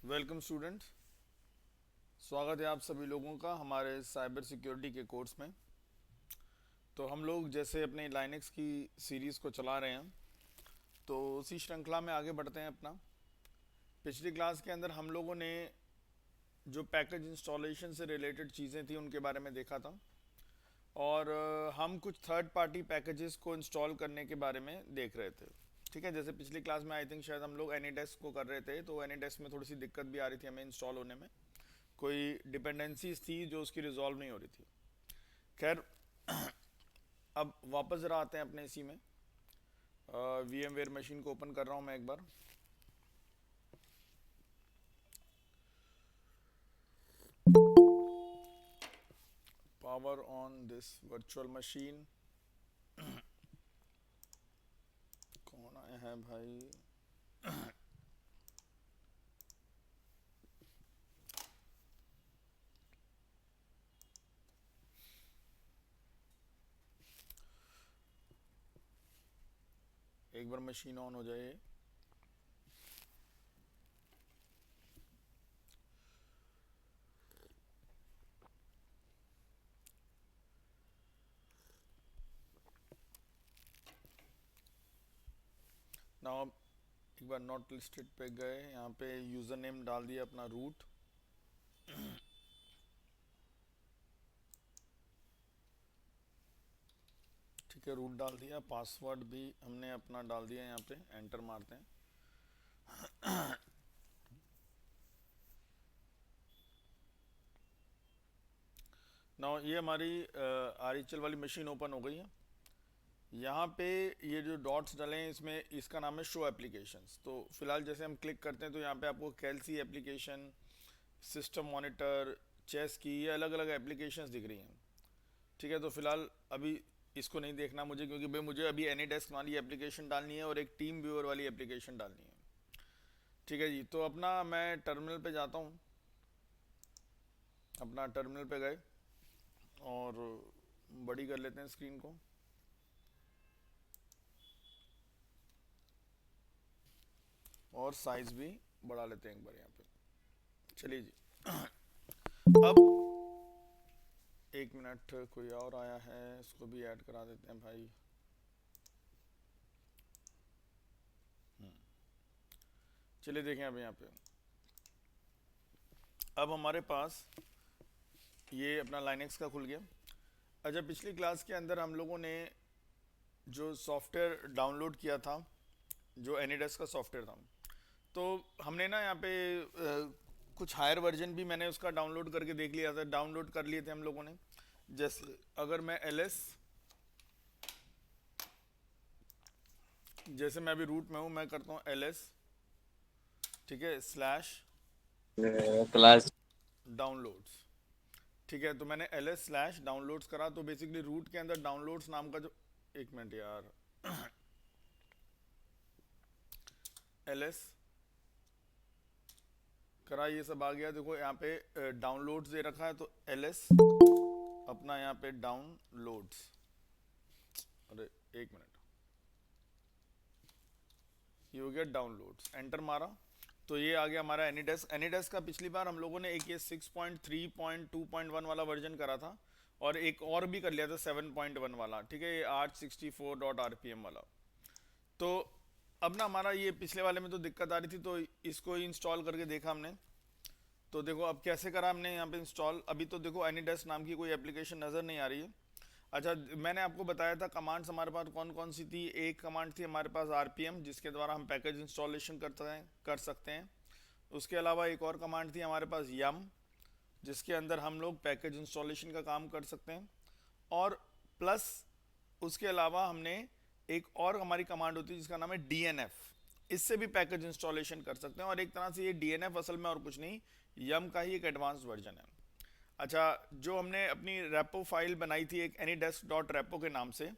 Welcome students. स्वागत है आप सभी लोगों का हमारे साइबर सिक्योरिटी के कोर्स में। तो हम लोग जैसे अपने लाइनक्स की सीरीज़ को चला रहे हैं, तो उसी श्रृंखला में आगे बढ़ते हैं अपना। पिछली क्लास के अंदर हम लोगों ने जो पैकेज इंस्टॉलेशन से रिलेटेड चीज़ें थी उनके बारे में देखा था, और हम कुछ थर्ड पार्टी पैकेजेस को इंस्टॉल करने के बारे में देख रहे थे। ठीक है, जैसे पिछली क्लास में आई थिंक शायद हम लोग एनीडेस्क को कर रहे थे, तो एनीडेस्क में थोड़ी सी दिक्कत भी आ रही थी हमें इंस्टॉल होने में। कोई डिपेंडेंसीज थी जो उसकी रिजॉल्व नहीं हो रही थी। खैर, अब वापस ज़रा आते हैं अपने इसी में। वी एम वेयर मशीन को ओपन कर रहा हूँ मैं एक बार। Power on this virtual machine. कौन आया है भाई? एक बार मशीन ऑन हो जाए। नाउ एक बार नॉट लिस्टेड पे गए, यहाँ पे यूज़र नेम डाल दिया अपना रूट। ठीक है, रूट डाल दिया। पासवर्ड भी हमने अपना डाल दिया, यहाँ पे एंटर मारते हैं। नाउ ये हमारी आर एच एल वाली मशीन ओपन हो गई है। यहाँ पे ये जो डॉट्स डले हैं इसमें इसका नाम है शो एप्लीकेशंस। तो फिलहाल जैसे हम क्लिक करते हैं तो यहाँ पे आपको कैलसी एप्लीकेशन, सिस्टम मॉनिटर, चेस की, ये अलग अलग एप्लीकेशंस दिख रही हैं। ठीक है, तो फिलहाल अभी इसको नहीं देखना मुझे, क्योंकि भाई मुझे अभी एनी डेस्क वाली एप्लीकेशन डालनी है और एक टीम व्यूअर वाली एप्लीकेशन डालनी है। ठीक है जी, तो अपना मैं टर्मिनल पे जाता हूँ। अपना टर्मिनल पे गए और बड़ी कर लेते हैं स्क्रीन को, और साइज भी बढ़ा लेते हैं एक बार यहाँ पे। चलिए जी। अब एक मिनट, कोई और आया है, इसको भी ऐड करा देते हैं भाई। चलिए देखें अब यहाँ पे। अब हमारे पास ये अपना लाइनेक्स का खुल गया। अच्छा, पिछली क्लास के अंदर हम लोगों ने जो सॉफ्टवेयर डाउनलोड किया था, जो एनीडेस्क का सॉफ्टवेयर था, तो हमने ना यहाँ पे कुछ हायर वर्जन भी मैंने उसका डाउनलोड करके देख लिया था, डाउनलोड कर लिए थे हम लोगों ने। जैसे अगर मैं एल, जैसे मैं अभी रूट में हूँ, मैं करता हूँ एल, ठीक है, स्लैश क्लास डाउनलोड्स। ठीक है, तो मैंने एल स्लैश डाउनलोड्स करा, तो बेसिकली रूट के अंदर डाउनलोड्स नाम का जो, एक मिनट यार, एल करा, ये सब आ गया। देखो यहाँ पे डाउनलोड्स दे रखा है, तो एल अपना यहाँ पे डाउनलोड्स, अरे एक मिनट, ये हो गया डाउनलोड्स, एंटर मारा तो ये आ गया हमारा एनीडेस्क। एनीडेस्क का पिछली बार हम लोगों ने एक ये 6.3.2.1 वाला वर्जन करा था, और एक और भी कर लिया था 7.1 वाला। ठीक है, ये 864.rpm वाला। तो अब ना हमारा ये पिछले वाले में तो दिक्कत आ रही थी, तो इसको इंस्टॉल करके देखा हमने। तो देखो अब कैसे करा हमने यहाँ पे इंस्टॉल। अभी तो देखो एनीडेस्क नाम की कोई एप्लीकेशन नज़र नहीं आ रही है। अच्छा, मैंने आपको बताया था कमांड्स हमारे पास कौन कौन सी थी। एक कमांड थी हमारे पास आरपीएम, जिसके द्वारा हम पैकेज इंस्टॉलेशन कर सकते हैं। उसके अलावा एक और कमांड थी हमारे पास यम, जिसके अंदर हम लोग पैकेज इंस्टॉलेशन का काम कर सकते हैं। और प्लस उसके अलावा हमने एक और हमारी कमांड होती है जिसका नाम है डीएनएफ, इससे भी पैकेज इंस्टॉलेशन कर सकते हैं। और एक तरह से ये डीएनएफ असल में और कुछ नहीं, यम का ही एक एडवांस वर्जन है। अच्छा, जो हमने अपनी रेपो फाइल बनाई थी एक एनीडेस्क डॉट रेपो के नाम से,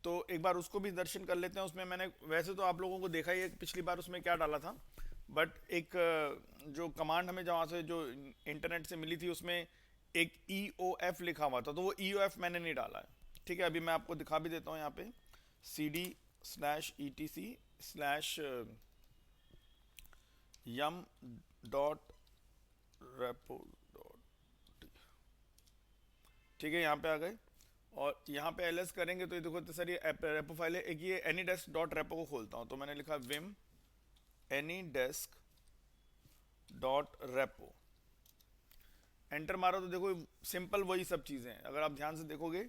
तो एक बार उसको भी दर्शन कर लेते हैं। उसमें मैंने वैसे तो आप लोगों को देखा ही है पिछली बार उसमें क्या डाला था, बट एक जो कमांड हमें जहाँ से जो इंटरनेट से मिली थी उसमें एक ई ओ एफ लिखा हुआ था, तो वो ई ओ एफ मैंने नहीं डाला है। ठीक है, अभी मैं आपको दिखा भी देता हूँ यहाँ पे, C D slash E T C slash yum dot repo dot, ठीक है, यहाँ पे आ गए। और यहाँ पे एलएस करेंगे तो ये देखो, तो सर ये रेपो फाइल है एक, ये एनीडेस्क डॉट रेपो को खोलता हूँ, तो मैंने लिखा Vim AnyDesk dot repo, enter मारो तो देखो सिंपल वही सब चीज़ें हैं। अगर आप ध्यान से देखोगे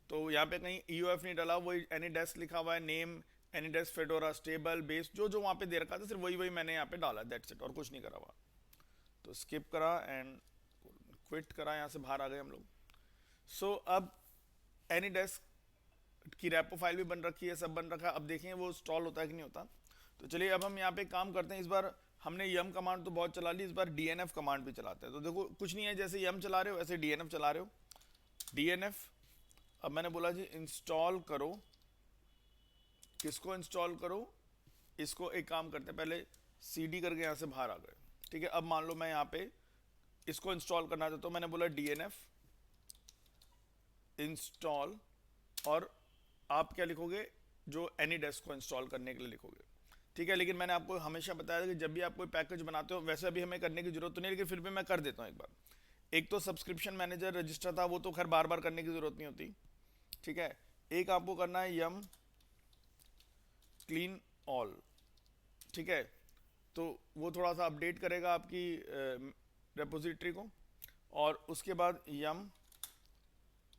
तो यहाँ पे कहीं ईओएफ नहीं डाला, वही एनीडेस्क लिखा हुआ है, name AnyDesk fedora stable base, जो जो वहाँ पे दे रखा था सिर्फ वही वही मैंने यहाँ पे डाला, दैट्स इट, और कुछ नहीं करा हुआ। तो स्किप करा एंड क्विट करा, यहाँ से बाहर आ गए हम लोग। सो अब एनीडेस्क की रेपो फाइल भी बन रखी है, सब बन रखा है। अब देखें वो इंस्टॉल होता है कि नहीं होता। तो चलिए अब हम यहाँ पे काम करते हैं। इस बार हमने यम कमांड तो बहुत चला ली, इस बार डीएनएफ कमांड भी चलाते हैं। तो देखो कुछ नहीं है, जैसे यम चला रहे हो ऐसे डीएनएफ चला रहे हो। डीएनएफ, अब मैंने बोला जी इंस्टॉल करो, किसको इंस्टॉल करो, इसको। एक काम करते हैं, पहले सीडी करके यहाँ से बाहर आ गए, ठीक है। अब मान लो मैं यहाँ पे इसको इंस्टॉल करना चाहता हूँ, मैंने बोला डीएनएफ इंस्टॉल, और आप क्या लिखोगे, जो एनीडेस्क को इंस्टॉल करने के लिए लिखोगे, ठीक है। लेकिन मैंने आपको हमेशा बताया था कि जब भी आप कोई पैकेज बनाते हो, वैसे अभी हमें करने की जरूरत तो नहीं, लेकिन फिर भी मैं कर देता हूँ एक बार। एक तो सब्सक्रिप्शन मैनेजर रजिस्टर था, वो तो खैर बार बार करने की जरूरत नहीं होती, ठीक है। एक आपको करना है यम क्लीन ऑल, ठीक है। तो वो थोड़ा सा अपडेट करेगा आपकी रेपोजिटरी को, और उसके बाद यम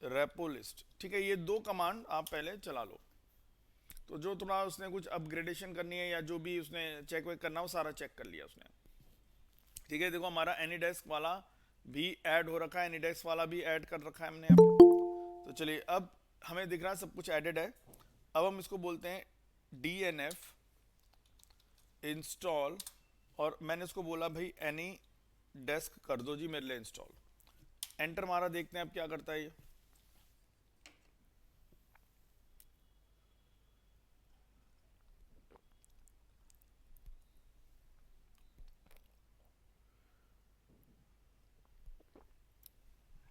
रेपो लिस्ट, ठीक है। ये दो कमांड आप पहले चला लो। तो जो थोड़ा उसने कुछ अपग्रेडेशन करनी है या जो भी उसने चेक वेक करना हो, सारा चेक कर लिया उसने, ठीक है। देखो हमारा एनीडेस्क वाला भी ऐड हो रखा है, एनीडेस्क वाला भी ऐड कर रखा है हमने यहाँ पे। तो चलिए अब हमें दिख रहा है सब कुछ ऐडेड है। अब हम इसको बोलते हैं डीएनएफ इंस्टॉल, और मैंने इसको बोला भाई एनी डेस्क कर दो जी मेरे लिए इंस्टॉल। एंटर मारा, देखते हैं अब क्या करता है ये।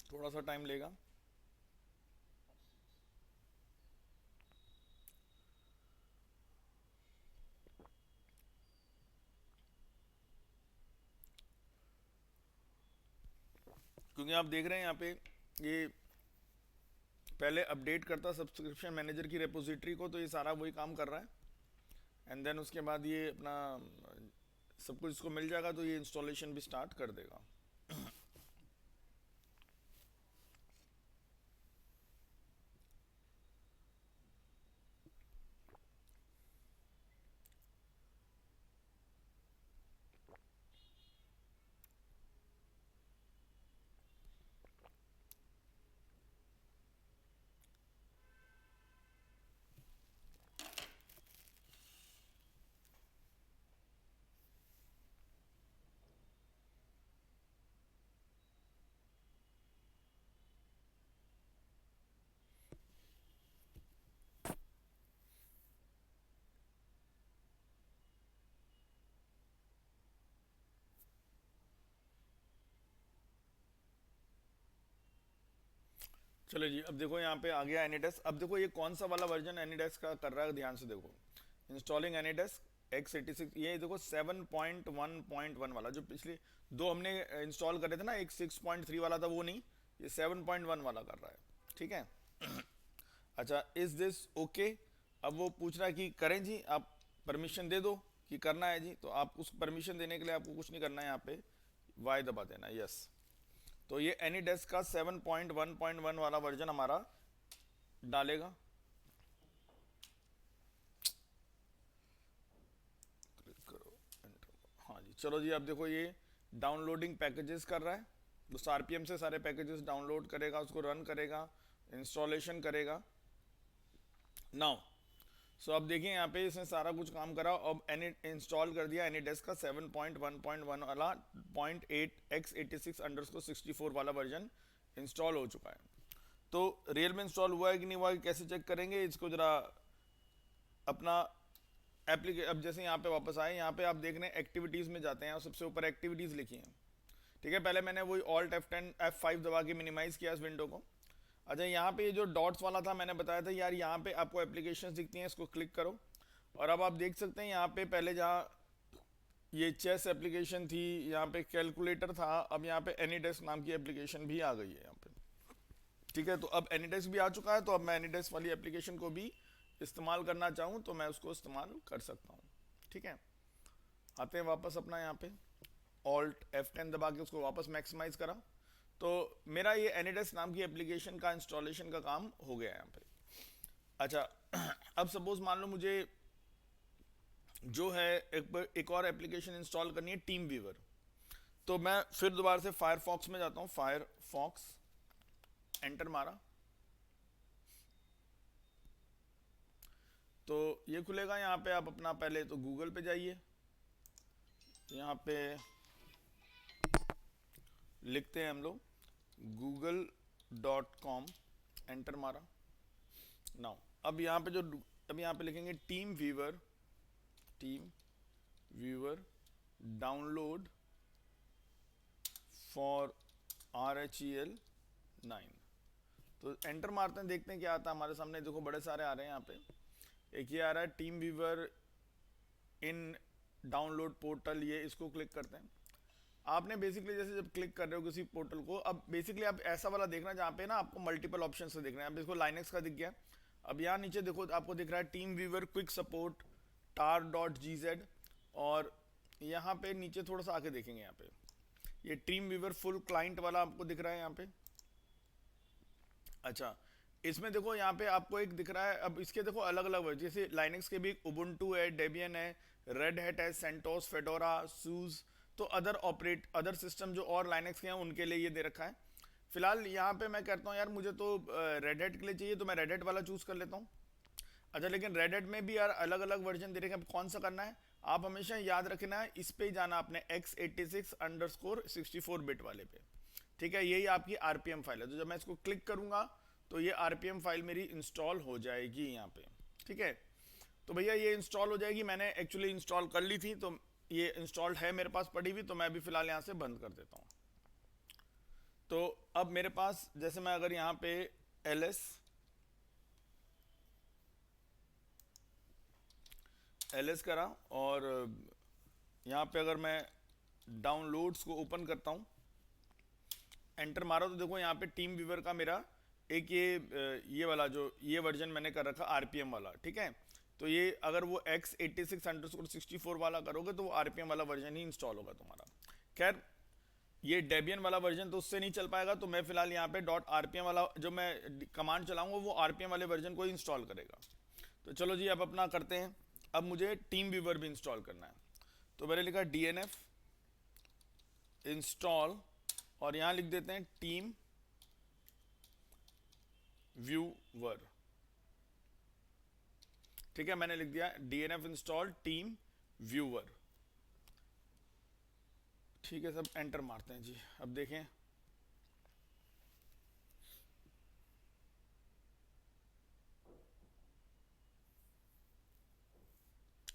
थोड़ा सा टाइम लेगा। क्योंकि आप देख रहे हैं यहाँ पे ये पहले अपडेट करता सब्सक्रिप्शन मैनेजर की रेपोजिटरी को, तो ये सारा वही काम कर रहा है। एंड देन उसके बाद ये अपना सब कुछ इसको मिल जाएगा, तो ये इंस्टॉलेशन भी स्टार्ट कर देगा। चलो जी, अब देखो यहाँ पे आ गया एनीडेस्क। अब देखो ये कौन सा वाला वर्जन एनीडेस्क का कर रहा है, ध्यान से देखो। इंस्टॉलिंग एनीडेस्क x86, ये देखो 7.1.1 वाला, जो पिछले दो हमने इंस्टॉल करे थे ना, एक 6.3 वाला था वो नहीं, ये 7.1 वाला कर रहा है, ठीक है। अच्छा, इज दिस ओके। अब वो पूछ रहा है कि करें जी, आप परमिशन दे दो कि करना है जी। तो आप उस परमिशन देने के लिए आपको कुछ नहीं करना है, यहाँ पे वाई दबा देना, यस। तो ये एनीडेस्क का 7.1.1 वाला वर्जन हमारा डालेगा। क्लिक करो, एंटर। हाँ जी, चलो जी। अब देखो ये डाउनलोडिंग पैकेजेस कर रहा है, उस आरपीएम से सारे पैकेजेस डाउनलोड करेगा, उसको रन करेगा, इंस्टॉलेशन करेगा। नाउ सो अब देखिए यहाँ पे इसने सारा कुछ काम करा। अब एनी इंस्टॉल कर दिया एनीडेस्क का 7.1.1 वाला 0.8x86_64 वाला वर्जन इंस्टॉल हो चुका है। तो रियल में इंस्टॉल हुआ है कि नहीं हुआ है, कैसे चेक करेंगे इसको जरा अपना अब जैसे यहाँ पे वापस आए, यहाँ पे आप देख रहे हैं एक्टिविटीज़ में जाते हैं और सबसे ऊपर एक्टिविटीज़ लिखी हैं, ठीक है। पहले मैंने वही ऑल्ट F10 F5 दबा के मिनिमाइज़ किया इस विंडो को। अच्छा, यहाँ पे ये जो डॉट्स वाला था मैंने बताया था यार, यहाँ पे आपको एप्लीकेशंस दिखती हैं, इसको क्लिक करो। और अब आप देख सकते हैं यहाँ पे पहले जहाँ ये चेस एप्लीकेशन थी, यहाँ पे कैलकुलेटर था, अब यहाँ पे एनीडेस्क नाम की एप्लीकेशन भी आ गई है यहाँ पे। ठीक है, तो अब एनीडेस्क भी आ चुका है, तो अब मैं एनीडेस्क वाली एप्लीकेशन को भी इस्तेमाल करना चाहूँ तो मैं उसको इस्तेमाल कर सकता हूँ। ठीक है, आते हैं वापस अपना यहाँ पे ऑल्ट F10 दबा के उसको वापस मैक्सिमाइज करा, तो मेरा ये एनीडेस्क नाम की एप्लीकेशन का इंस्टॉलेशन का काम हो गया है यहाँ पे। अच्छा अब सपोज मान लो मुझे जो है एक और एप्लीकेशन इंस्टॉल करनी है, टीम व्यूवर। तो मैं फिर दोबारा से फायरफॉक्स में जाता हूँ, फायरफॉक्स, एंटर मारा तो ये खुलेगा। यहाँ पे आप अपना पहले तो गूगल पे जाइए, यहाँ पे लिखते हैं हम लोग google.com, एंटर मारा। नाउ अब यहाँ पे अब यहाँ पे लिखेंगे team viewer download for RHEL 9। तो एंटर मारते हैं, देखते हैं क्या आता है हमारे सामने। देखो बड़े सारे आ रहे हैं यहाँ पे, एक ये आ रहा है टीम व्यूवर इन डाउनलोड पोर्टल, ये इसको क्लिक करते हैं। आपने बेसिकली जैसे जब क्लिक कर रहे हो किसी पोर्टल को, अब बेसिकली आप ऐसा वाला देखना जहाँ पे ना आपको मल्टीपल ऑप्शन से दिख रहे हैं। अब इसको लाइनेक्स का दिख गया, अब यहाँ नीचे देखो आपको दिख रहा है team viewer quick support tar.gz, और यहाँ पे नीचे थोड़ा सा आके देखेंगे, यहाँ पे ये टीम व्यूवर फुल क्लाइंट वाला आपको दिख रहा है यहाँ पे। अच्छा इसमें देखो यहाँ पे आपको एक दिख रहा है, अब इसके देखो अलग अलग वर्जन, जैसे लाइनेक्स के भी उबुंटू है, डेबियन है, रेड हैट है, सेंटोस, फेडोरा, सूज, तो अदर सिस्टम जो और लाइनेक्स के हैं उनके लिए ये दे रखा है। फिलहाल यहाँ पे मैं कहता हूँ यार मुझे तो रेड हैट के लिए चाहिए, तो मैं रेड हैट वाला चूज कर लेता हूँ। अच्छा लेकिन रेड हैट में भी यार अलग अलग वर्जन दे रखे हैं, अब कौन सा करना है आप हमेशा याद रखना है, इस पे जाना अपने x86_64 बिट वाले पे। ठीक है, यही आपकी RPM फाइल है, तो जब मैं इसको क्लिक करूंगा तो ये RPM फाइल मेरी इंस्टॉल हो जाएगी यहाँ पे। ठीक है, तो भैया ये इंस्टॉल हो जाएगी, मैंने एक्चुअली इंस्टॉल कर ली थी, तो ये इंस्टॉल्ड है मेरे पास पड़ी हुई, तो मैं भी फिलहाल यहाँ से बंद कर देता हूँ। तो अब मेरे पास जैसे मैं अगर यहाँ पे ls करा और यहाँ पे अगर मैं डाउनलोड्स को ओपन करता हूँ, एंटर मारा, तो देखो यहाँ पे टीम व्यूवर का मेरा एक ये वाला जो ये वर्जन मैंने कर रखा RPM वाला। ठीक है, तो ये अगर वो x86_64 वाला करोगे तो वो RPM वाला वर्जन ही इंस्टॉल होगा तुम्हारा। खैर ये डेबियन वाला वर्जन तो उससे नहीं चल पाएगा, तो मैं फिलहाल यहाँ पे .rpm वाला जो मैं कमांड चलाऊंगा वो RPM वाले वर्जन को इंस्टॉल करेगा। तो चलो जी अब अपना करते हैं, अब मुझे टीम व्यूवर भी इंस्टॉल करना है, तो मैंने लिखा DNF इंस्टॉल और यहाँ लिख देते हैं टीम व्यूवर। ठीक है, मैंने लिख दिया DNF इंस्टॉल टीम व्यूवर। ठीक है, सब एंटर मारते हैं जी, अब देखें।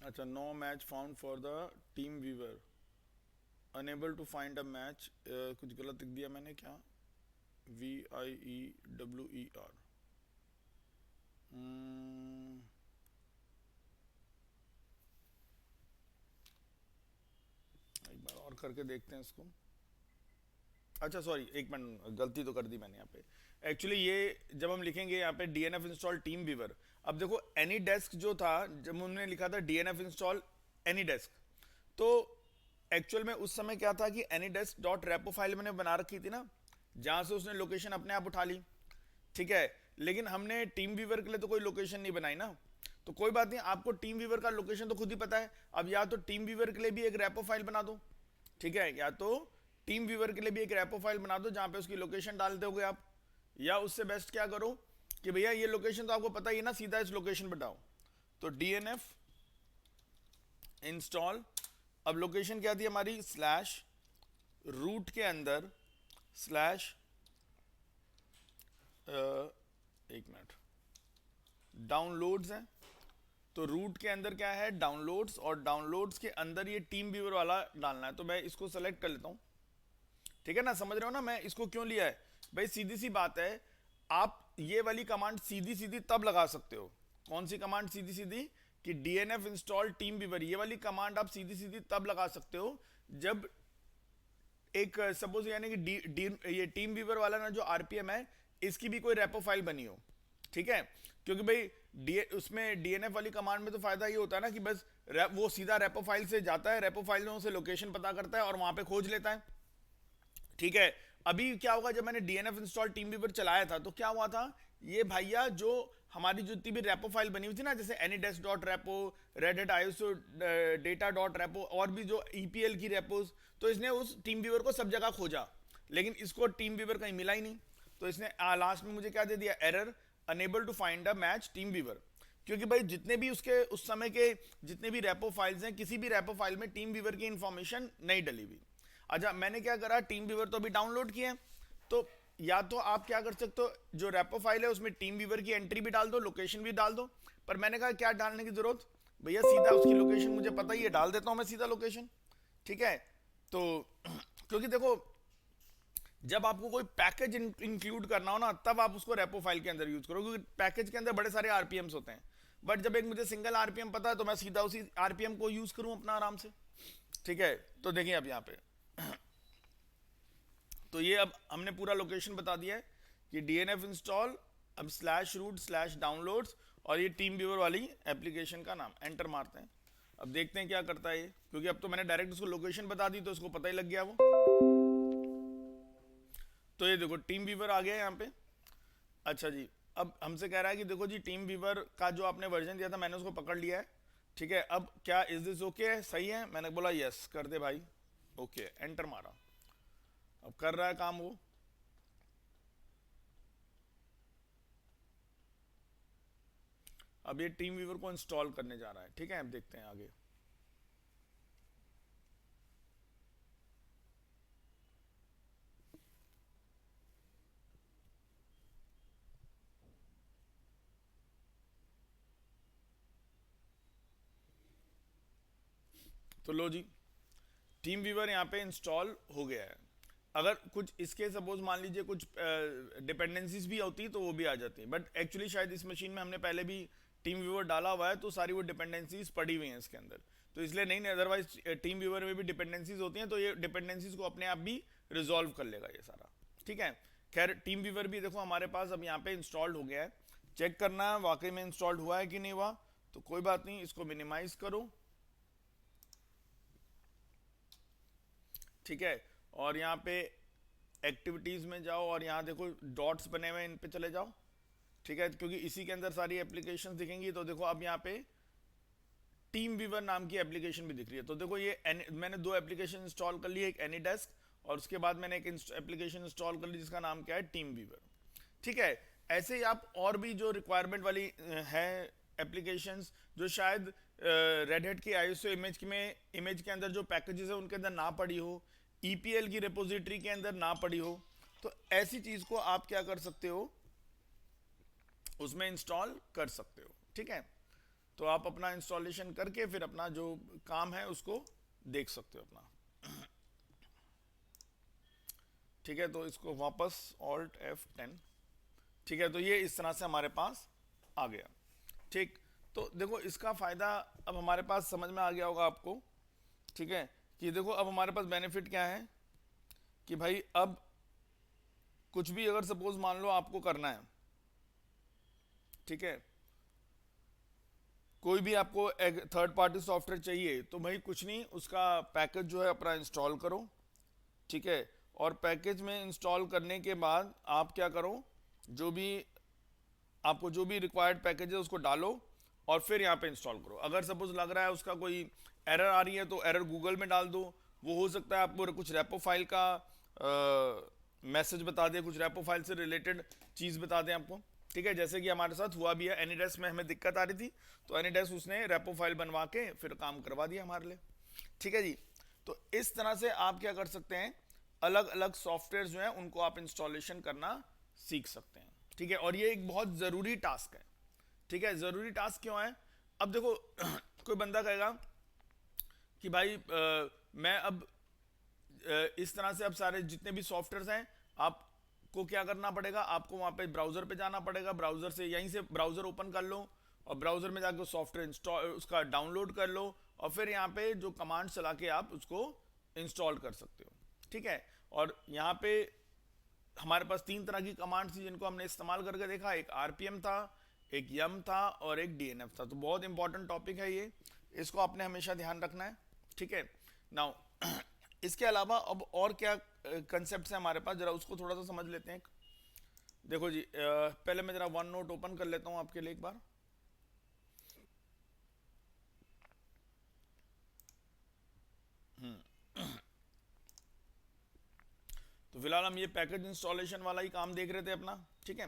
अच्छा, no match found for the TeamViewer, unable to find a match, कुछ गलत लिख दिया मैंने क्या, VIEWER। एक बार और करके देखते हैं इसको। अच्छा सॉरी, एक मिनट, गलती तो कर दी मैंने यहाँ पे। एक्चुअली ये जब हम लिखेंगे यहाँ पे DNF इंस्टॉल टीम व्यूवर, अब देखो एनीडेस्क जो था, जब हमने लिखा था DNF इंस्टॉल एनीडेस्क, तो एक्चुअल में उस समय क्या था कि anydesk.repo फाइल मैंने बना रखी थी ना, जहां से उसने लोकेशन अपने आप उठा ली। ठीक है, लेकिन हमने टीम व्यूवर के लिए तो कोई लोकेशन नहीं बनाई ना, तो कोई बात नहीं, आपको टीम व्यूवर का लोकेशन तो खुद ही पता है। अब या तो टीम व्यूवर के लिए भी एक रेपो फाइल बना दो, ठीक है, या तो टीम व्यूवर के लिए भी एक रेपो फाइल बना दो जहां पे उसकी लोकेशन डाल दोगे आप, या उससे बेस्ट क्या करो कि भैया ये लोकेशन तो आपको पता ही है ना, सीधा इस लोकेशन पर डालो। तो DNF इंस्टॉल, अब लोकेशन क्या थी हमारी, /रूट के अंदर एक मिनट डाउनलोड्स है, तो रूट के अंदर क्या है डाउनलोड्स, और डाउनलोड्स के अंदर ये टीम व्यूवर वाला डालना है। तो मैं इसको सेलेक्ट कर लेता हूँ, ठीक है ना, समझ रहे हो ना मैं इसको क्यों लिया है भाई। सीधी सी बात है, आप ये वाली कमांड सीधी सीधी तब लगा सकते हो, कौन सी कमांड सीधी सीधी, कि dnf इंस्टॉल टीम वीवर, ये वाली कमांड आप सीधी सीधी तब लगा सकते हो जब एक सपोज यानी कि ये टीम वीवर वाला ना जो आरपीएम है इसकी भी कोई रेपो फाइल बनी हो, ठीक है। क्योंकि भाई उसमें डीएनएफ वाली कमांड में तो फायदा ये होता है ना कि बस वो सीधा रेपो फाइल से जाता है, रेपो फाइल में उसे लोकेशन पता करता है और वहां पे खोज लेता है, ठीक है। अभी क्या होगा, जब मैंने डीएनएफ इंस्टॉल टीम वीवर चलाया था तो क्या हुआ था, ये भैया जो हमारी जितनी भी रेपो फाइल बनी हुई थी ना, जैसे anydesk.repo, redhat iso data.repo और भी जो ईपीएल की रेपोज, तो इसने उस टीम वीवर को सब जगह खोजा, लेकिन इसको टीम वीवर कहीं मिला ही नहीं। तो इसने लास्ट में मुझे क्या दे दिया, error unable to find a match TeamViewer. क्योंकि भाई जितने भी उसके उस समय के जितने भी रेपो फाइल्स हैं, किसी भी रेपो फाइल में टीम वीवर की इंफॉर्मेशन नहीं डली हुई। अच्छा, मैंने क्या करा, टीम वीवर तो अभी डाउनलोड किया है, तो या तो आप क्या कर सकते हो, जो रेपो फाइल है उसमें टीम वीवर की एंट्री भी डाल दो, लोकेशन भी डाल दो। पर मैंने कहा क्या डालने की जरूरत, भैया सीधा उसकी लोकेशन मुझे पता ही है, डाल देता हूं मैं सीधा लोकेशन, ठीक है। तो क्योंकि देखो जब आपको कोई पैकेज इंक्लूड करना हो ना, तब आप उसको रेपो फाइल के अंदर यूज करो, क्योंकि पैकेज के अंदर बड़े सारे आरपीएम्स होते हैं। बट जब एक मुझे सिंगल आरपीएम पता है तो मैं सीधा उसी आरपीएम को यूज करूं अपना आराम से, ठीक है। तो देखिए अब यहाँ पे तो ये अब हमने पूरा लोकेशन बता दिया है कि डीएनएफ इंस्टॉल, अब /root/downloads और ये टीम व्यूअर वाली एप्लीकेशन का नाम, एंटर मारते हैं। अब देखते हैं क्या करता है ये, क्योंकि अब तो मैंने डायरेक्ट उसको लोकेशन बता दी तो उसको पता ही लग गया वो। तो ये देखो टीम व्यूअर आ गया यहाँ पे। अच्छा जी, अब हमसे कह रहा है कि देखो जी टीम व्यूअर का जो आपने वर्जन दिया था मैंने उसको पकड़ लिया है, ठीक है। अब क्या इज दिस ओके है, सही है, मैंने बोला यस कर दे भाई, ओके, एंटर मारा। अब कर रहा है काम वो। अब ये टीम व्यूअर को इंस्टॉल करने जा रहा है, ठीक है। अब देखते हैं आगे। तो लो जी, टीम व्यूअर यहाँ पे इंस्टॉल हो गया है। अगर कुछ इसके सपोज मान लीजिए कुछ डिपेंडेंसीज भी होती तो वो भी आ जाती है, बट एक्चुअली शायद इस मशीन में हमने पहले भी टीम व्यूअर डाला हुआ है तो सारी वो डिपेंडेंसीज पड़ी हुई हैं इसके अंदर, तो इसलिए नहीं, अदरवाइज टीम व्यूअर में भी डिपेंडेंसीज होती हैं, तो ये डिपेंडेंसीज को अपने आप भी रिजॉल्व कर लेगा ये सारा, ठीक है। खैर टीम व्यूअर भी देखो हमारे पास अब यहाँ पे इंस्टॉल्ड हो गया है। चेक करना है वाकई में इंस्टॉल्ड हुआ है कि नहीं हुआ, तो कोई बात नहीं, इसको मिनिमाइज करो, ठीक है। और यहाँ पे एक्टिविटीज में जाओ और यहाँ देखो डॉट्स बने हुए, इन पे चले जाओ, ठीक है, क्योंकि इसी के अंदर सारी एप्लीकेशंस दिखेंगी। तो देखो अब यहाँ पे टीम व्यूअर नाम की एप्लीकेशन भी दिख रही है। तो देखो ये मैंने दो एप्लीकेशन इंस्टॉल कर ली, एक एनीडेस्क और उसके बाद मैंने एक एप्लीकेशन इंस्टॉल कर ली जिसका नाम क्या है, टीम व्यूअर, ठीक है। ऐसे ही आप और भी जो रिक्वायरमेंट वाली है एप्लीकेशंस जो शायद रेड हैट की आईएसओ इमेज के अंदर जो पैकेजेस है उनके अंदर ना पड़ी हो, ईपीएल की रिपोजिटरी के अंदर ना पड़ी हो, तो ऐसी चीज को आप क्या कर सकते हो, उसमें इंस्टॉल कर सकते हो, ठीक है। तो आप अपना इंस्टॉलेशन करके फिर अपना जो काम है उसको देख सकते हो अपना, ठीक है। तो इसको वापस Alt F10, ठीक है। तो ये इस तरह से हमारे पास आ गया, ठीक। तो देखो इसका फायदा अब हमारे पास समझ में आ गया होगा आपको, ठीक है, कि देखो अब हमारे पास बेनिफिट क्या है कि भाई अब कुछ भी अगर सपोज मान लो आपको करना है, ठीक है, कोई भी आपको एक थर्ड पार्टी सॉफ्टवेयर चाहिए तो भाई कुछ नहीं, उसका पैकेज जो है अपना इंस्टॉल करो, ठीक है। और पैकेज में इंस्टॉल करने के बाद आप क्या करो, जो भी आपको जो भी रिक्वायर्ड पैकेज है उसको डालो और फिर यहाँ पे इंस्टॉल करो। अगर सपोज लग रहा है उसका कोई एरर आ रही है तो एरर गूगल में डाल दो, वो हो सकता है आपको कुछ रेपो फाइल का मैसेज बता दे, कुछ रेपो फाइल से रिलेटेड चीज़ बता दें आपको, ठीक है। जैसे कि हमारे साथ हुआ भी है, एनीडेस्क में हमें दिक्कत आ रही थी तो एनीडेस्क उसने रेपो फाइल बनवा के फिर काम करवा दिया हमारे लिए, ठीक है जी। तो इस तरह से आप क्या कर सकते हैं, अलग अलग सॉफ्टवेयर जो है उनको आप इंस्टॉलेशन करना सीख सकते हैं, ठीक है। और ये एक बहुत ज़रूरी टास्क है, ठीक है। ज़रूरी टास्क क्यों है, अब देखो कोई बंदा कहेगा कि भाई मैं अब इस तरह से अब सारे जितने भी सॉफ्टवेयर हैं आपको क्या करना पड़ेगा, आपको वहाँ पे ब्राउज़र पे जाना पड़ेगा, ब्राउज़र से यहीं से ब्राउज़र ओपन कर लो, और ब्राउज़र में जाकर सॉफ्टवेयर इंस्टॉल उसका डाउनलोड कर लो और फिर यहाँ पे जो कमांड चला के आप उसको इंस्टॉल कर सकते हो, ठीक है। और यहाँ पे हमारे पास 3 तरह की कमांड्स थी जिनको हमने इस्तेमाल करके देखा, एक आरपीएम था, एक यम था और एक डीएनएफ था। तो बहुत इंपॉर्टेंट टॉपिक है ये, इसको आपने हमेशा ध्यान रखना है, ठीक है। नाउ इसके अलावा अब और क्या कंसेप्ट है हमारे पास, जरा उसको थोड़ा सा समझ लेते हैं। देखो जी, पहले मैं जरा वन नोट ओपन कर लेता हूँ आपके लिए एक बार। तो फिलहाल हम ये पैकेज इंस्टॉलेशन वाला ही काम देख रहे थे अपना, ठीक है।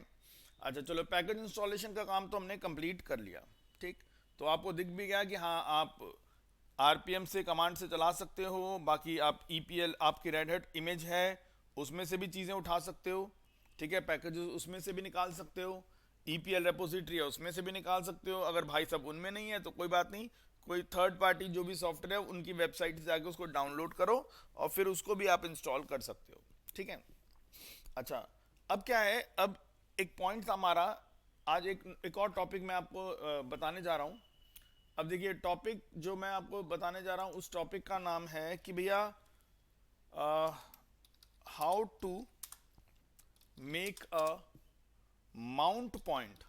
अच्छा चलो, पैकेज इंस्टॉलेशन का काम तो हमने कंप्लीट कर लिया, ठीक। तो आपको दिख भी गया कि हाँ आप आरपीएम से कमांड से चला सकते हो, बाकी आप ईपीएल आपकी रेड हैट इमेज है उसमें से भी चीज़ें उठा सकते हो, ठीक है। पैकेज उसमें से भी निकाल सकते हो, ईपीएल रेपोजिटरी है उसमें से भी निकाल सकते हो। अगर भाई सब उनमें नहीं है तो कोई बात नहीं, कोई थर्ड पार्टी जो भी सॉफ्टवेयर है उनकी वेबसाइट से जाके उसको डाउनलोड करो और फिर उसको भी आप इंस्टॉल कर सकते हो, ठीक है। अच्छा, अब क्या है, अब एक पॉइंट था हमारा, आज एक और टॉपिक मैं आपको बताने जा रहा हूँ। अब देखिए, टॉपिक जो मैं आपको बताने जा रहा हूँ उस टॉपिक का नाम है कि भैया how to make a mount point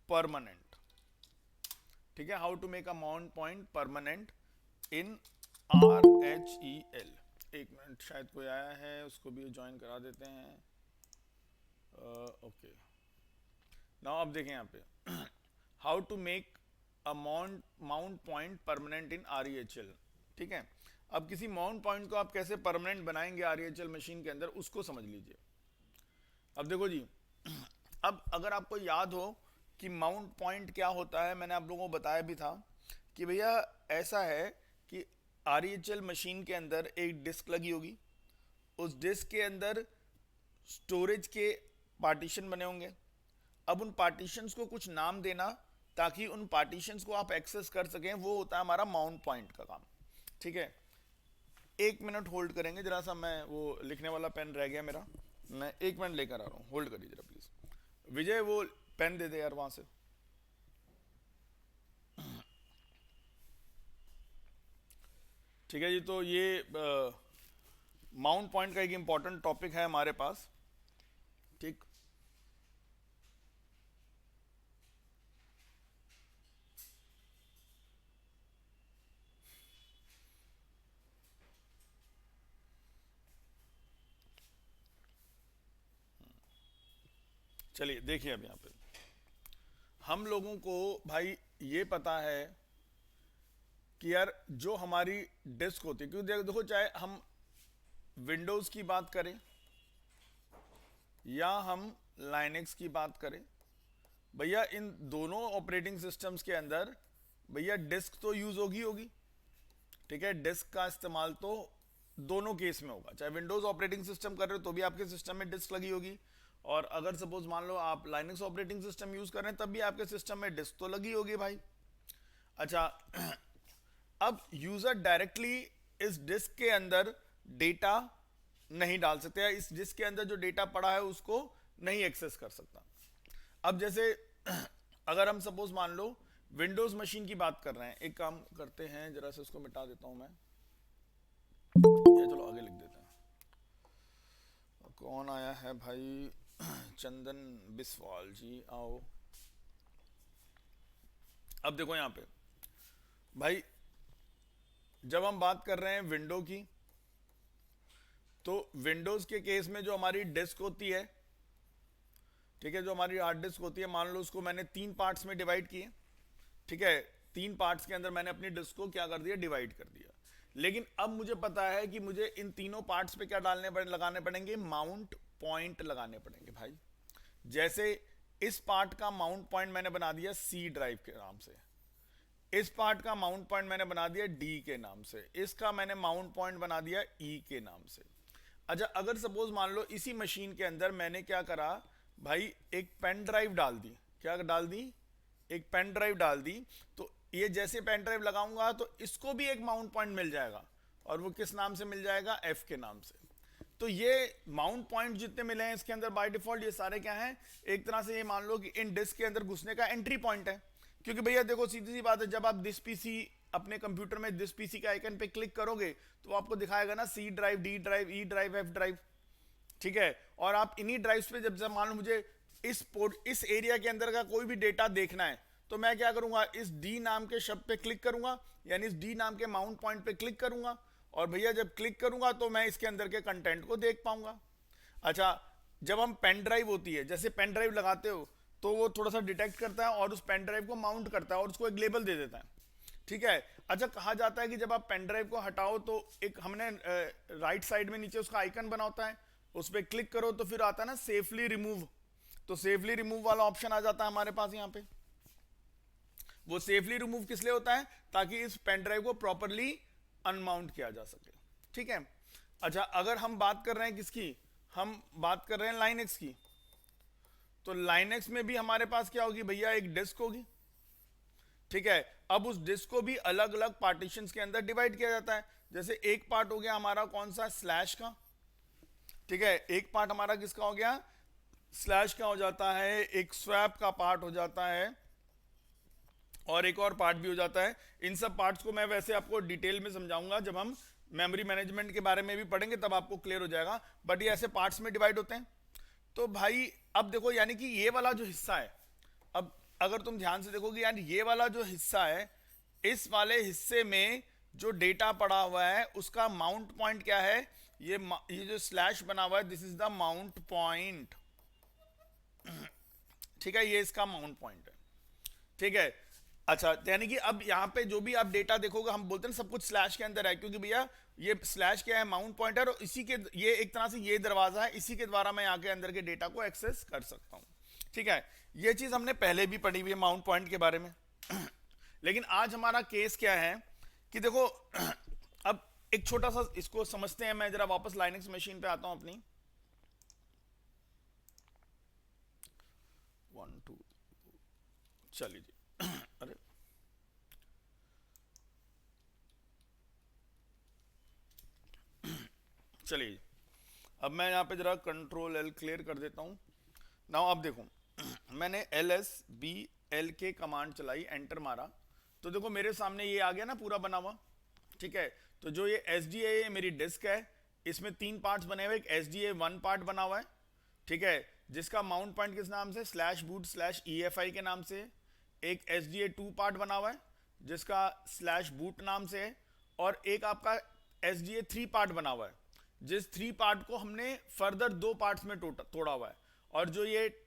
permanent, ठीक है। How to make a mount point permanent in RHEL। एक मिनट, शायद कोई आया है, उसको भी ज्वाइन करा देते हैं। ओके, नाउ अब देखें यहाँ पे how to make a mount point permanent in REHL, ठीक है। अब किसी माउंट पॉइंट को आप कैसे परमानेंट बनाएंगे REHL मशीन के अंदर, उसको समझ लीजिए। अब देखो जी, अब अगर आपको याद हो कि माउंट पॉइंट क्या होता है, मैंने आप लोगों को बताया भी था कि भैया ऐसा है कि REHL मशीन के अंदर एक डिस्क लगी होगी, उस डिस्क के अंदर स्टोरेज के पार्टीशन बने होंगे। अब उन पार्टीशंस को कुछ नाम देना ताकि उन पार्टीशंस को आप एक्सेस कर सकें, वो होता है हमारा माउंट पॉइंट का काम, ठीक है। एक मिनट होल्ड करेंगे जरा सा, मैं वो लिखने वाला पेन रह गया मेरा, मैं एक मिनट लेकर आ रहा हूँ, होल्ड करिए जरा प्लीज। विजय वो पेन दे दे यार वहां से। ठीक है जी, तो ये माउंट पॉइंट का एक इंपॉर्टेंट टॉपिक है हमारे पास, ठीक। चलिए देखिए, अब यहाँ पे हम लोगों को भाई ये पता है कि यार जो हमारी डिस्क होती है, क्योंकि देखो चाहे हम विंडोज की बात करें या हम लाइनेक्स की बात करें, भैया इन दोनों ऑपरेटिंग सिस्टम्स के अंदर भैया डिस्क तो यूज होगी, ठीक है। डिस्क का इस्तेमाल तो दोनों केस में होगा, चाहे विंडोज ऑपरेटिंग सिस्टम कर रहे हो तो भी आपके सिस्टम में डिस्क लगी होगी, और अगर सपोज मान लो आप लाइनक्स ऑपरेटिंग सिस्टम यूज कर रहे हैं तब भी आपके सिस्टम में डिस्क तो लगी होगी भाई। अच्छा, अब यूजर डायरेक्टली इस डिस्क के अंदर डेटा नहीं डाल सकते, या इस डिस्क के अंदर जो डेटा पड़ा है उसको नहीं एक्सेस कर सकता। अब जैसे अगर हम सपोज मान लो विंडोज मशीन की बात कर रहे हैं, एक काम करते हैं, जरा से उसको मिटा देता हूं मैं, या चलो आगे लिख देते हैं। कौन आया है भाई? चंदन बिस्वाल जी, आओ। अब देखो यहां पे भाई, जब हम बात कर रहे हैं विंडो की, तो विंडोज के केस में जो हमारी डिस्क होती है, ठीक है, जो हमारी हार्ड डिस्क होती है, मान लो उसको मैंने 3 पार्ट्स में डिवाइड किए, ठीक है। 3 पार्ट्स के अंदर मैंने अपनी डिस्क को क्या कर दिया, डिवाइड कर दिया। लेकिन अब मुझे पता है कि मुझे इन तीनों पार्ट्स पे क्या लगाने पड़ेंगे, माउंट पॉइंट लगाने पड़ेंगे भाई। जैसे इस पार्ट का माउंट पॉइंट मैंने बना दिया C ड्राइव के नाम से, इस पार्ट का माउंट पॉइंट मैंने बना दिया D के नाम से, इसका मैंने माउंट पॉइंट बना दिया E के नाम से। अच्छा, अगर सपोज मान लो इसी मशीन के अंदर मैंने क्या करा भाई, एक पेन ड्राइव डाल दी, क्या डाल दी, एक पेन ड्राइव डाल दी, तो ये जैसे पेन ड्राइव लगाऊंगा तो इसको भी एक माउंट पॉइंट मिल जाएगा, और वो किस नाम से मिल जाएगा, F के नाम से। तो ये माउंट पॉइंट जितने मिले हैं इसके अंदर बाय डिफॉल्ट ये सारे क्या हैं, एक तरह से ये मान लो कि इन डिस्क के अंदर घुसने का एंट्री पॉइंट है। क्योंकि भैया देखो सीधी सी बात है, जब आप दिस पीसी अपने कंप्यूटर में दिस पीसी के आइकन पे क्लिक करोगे तो आपको दिखाएगा ना C drive, D drive, E drive, F drive, ठीक है। और आप इन्हीं ड्राइव्स पे जब मान लो मुझे इस एरिया के अंदर का कोई भी डेटा देखना है तो मैं क्या करूंगा, इस डी नाम के शब्द पे क्लिक करूंगा, यानी इस डी नाम के माउंट पॉइंट पे क्लिक करूंगा, और भैया जब क्लिक करूंगा तो मैं इसके अंदर के कंटेंट को देख पाऊंगा। अच्छा, जब हम पेन ड्राइव होती है, जैसे पेन ड्राइव लगाते हो तो वो थोड़ा सा डिटेक्ट करता है और उस पेन ड्राइव को माउंट करता है और उसको एक लेबल दे देता है, ठीक है। अच्छा, कहा जाता है कि जब आप पेन ड्राइव को हटाओ तो एक हमने राइट साइड में नीचे उसका आइकन बना होता है, उस पर क्लिक करो तो फिर आता है ना सेफली रिमूव, तो सेफली रिमूव वाला ऑप्शन आ जाता है हमारे पास यहाँ पे। वो सेफली रिमूव किस लिए होता है, ताकि इस पेन ड्राइव को प्रॉपरली अनमाउंट किया जा सके, ठीक है। अच्छा, अगर हम बात कर रहे हैं किसकी, हम बात कर रहे हैं लाइनक्स की, तो लाइनक्स में भी हमारे पास क्या होगी भैया, एक डिस्क होगी, ठीक है। अब उस डिस्क को भी अलग अलग पार्टीशंस के अंदर डिवाइड किया जाता है। जैसे एक पार्ट हो गया हमारा कौन सा, स्लैश का, ठीक है। एक पार्ट हमारा किसका हो गया, स्लैश का हो जाता है, एक स्वैप का पार्ट हो जाता है, और एक और पार्ट भी हो जाता है। इन सब पार्ट्स को मैं वैसे आपको डिटेल में समझाऊंगा जब हम मेमोरी मैनेजमेंट के बारे में भी पढ़ेंगे, तब आपको क्लियर हो जाएगा। बट ये ऐसे पार्ट्स में डिवाइड होते हैं। तो भाई अब देखो, यानी कि ये वाला जो हिस्सा है, अब अगर तुम ध्यान से देखोगे, यानी ये वाला जो हिस्सा है, इस वाले हिस्से में जो डेटा पड़ा हुआ है उसका माउंट पॉइंट क्या है, ये जो स्लैश बना हुआ है, this is the mount point, ठीक है। ये इसका माउंट पॉइंट है, ठीक है। अच्छा, यानी कि अब यहाँ पे जो भी आप डेटा देखोगे, हम बोलते हैं सब कुछ स्लैश के अंदर है, क्योंकि भैया ये स्लैश क्या है, माउंट पॉइंटर, और इसी के ये एक तरह से ये दरवाजा है, इसी के द्वारा मैं यहाँ के अंदर के डेटा को एक्सेस कर सकता हूँ, ठीक है। ये चीज हमने पहले भी पढ़ी हुई है माउंट पॉइंट के बारे में। लेकिन आज हमारा केस क्या है कि देखो, अब एक छोटा सा इसको समझते हैं। मैं जरा वापस लाइनक्स मशीन पे आता हूं अपनी, 1 2, चलिए जी। अरे चलिए, अब मैं यहाँ पे जरा कंट्रोल एल क्लियर कर देता हूँ। नाउ अब देखो, मैंने LSBLK कमांड चलाई, एंटर मारा, तो देखो मेरे सामने ये आ गया ना पूरा बना हुआ, ठीक है। तो जो ये SDA है, मेरी डिस्क है, इसमें 3 पार्ट्स बने हुए, एक SDA1 पार्ट बना हुआ है, ठीक है, जिसका माउंट पॉइंट किस नाम से, /boot/EFI के नाम से। एक SDA2 पार्ट बना हुआ है जिसका /boot नाम से है, और एक आपका SDA3 पार्ट बना हुआ है, जिस 3 पार्ट को हमने फर्दर 2 पार्ट्स में तोड़ा हुआ है। और जो ये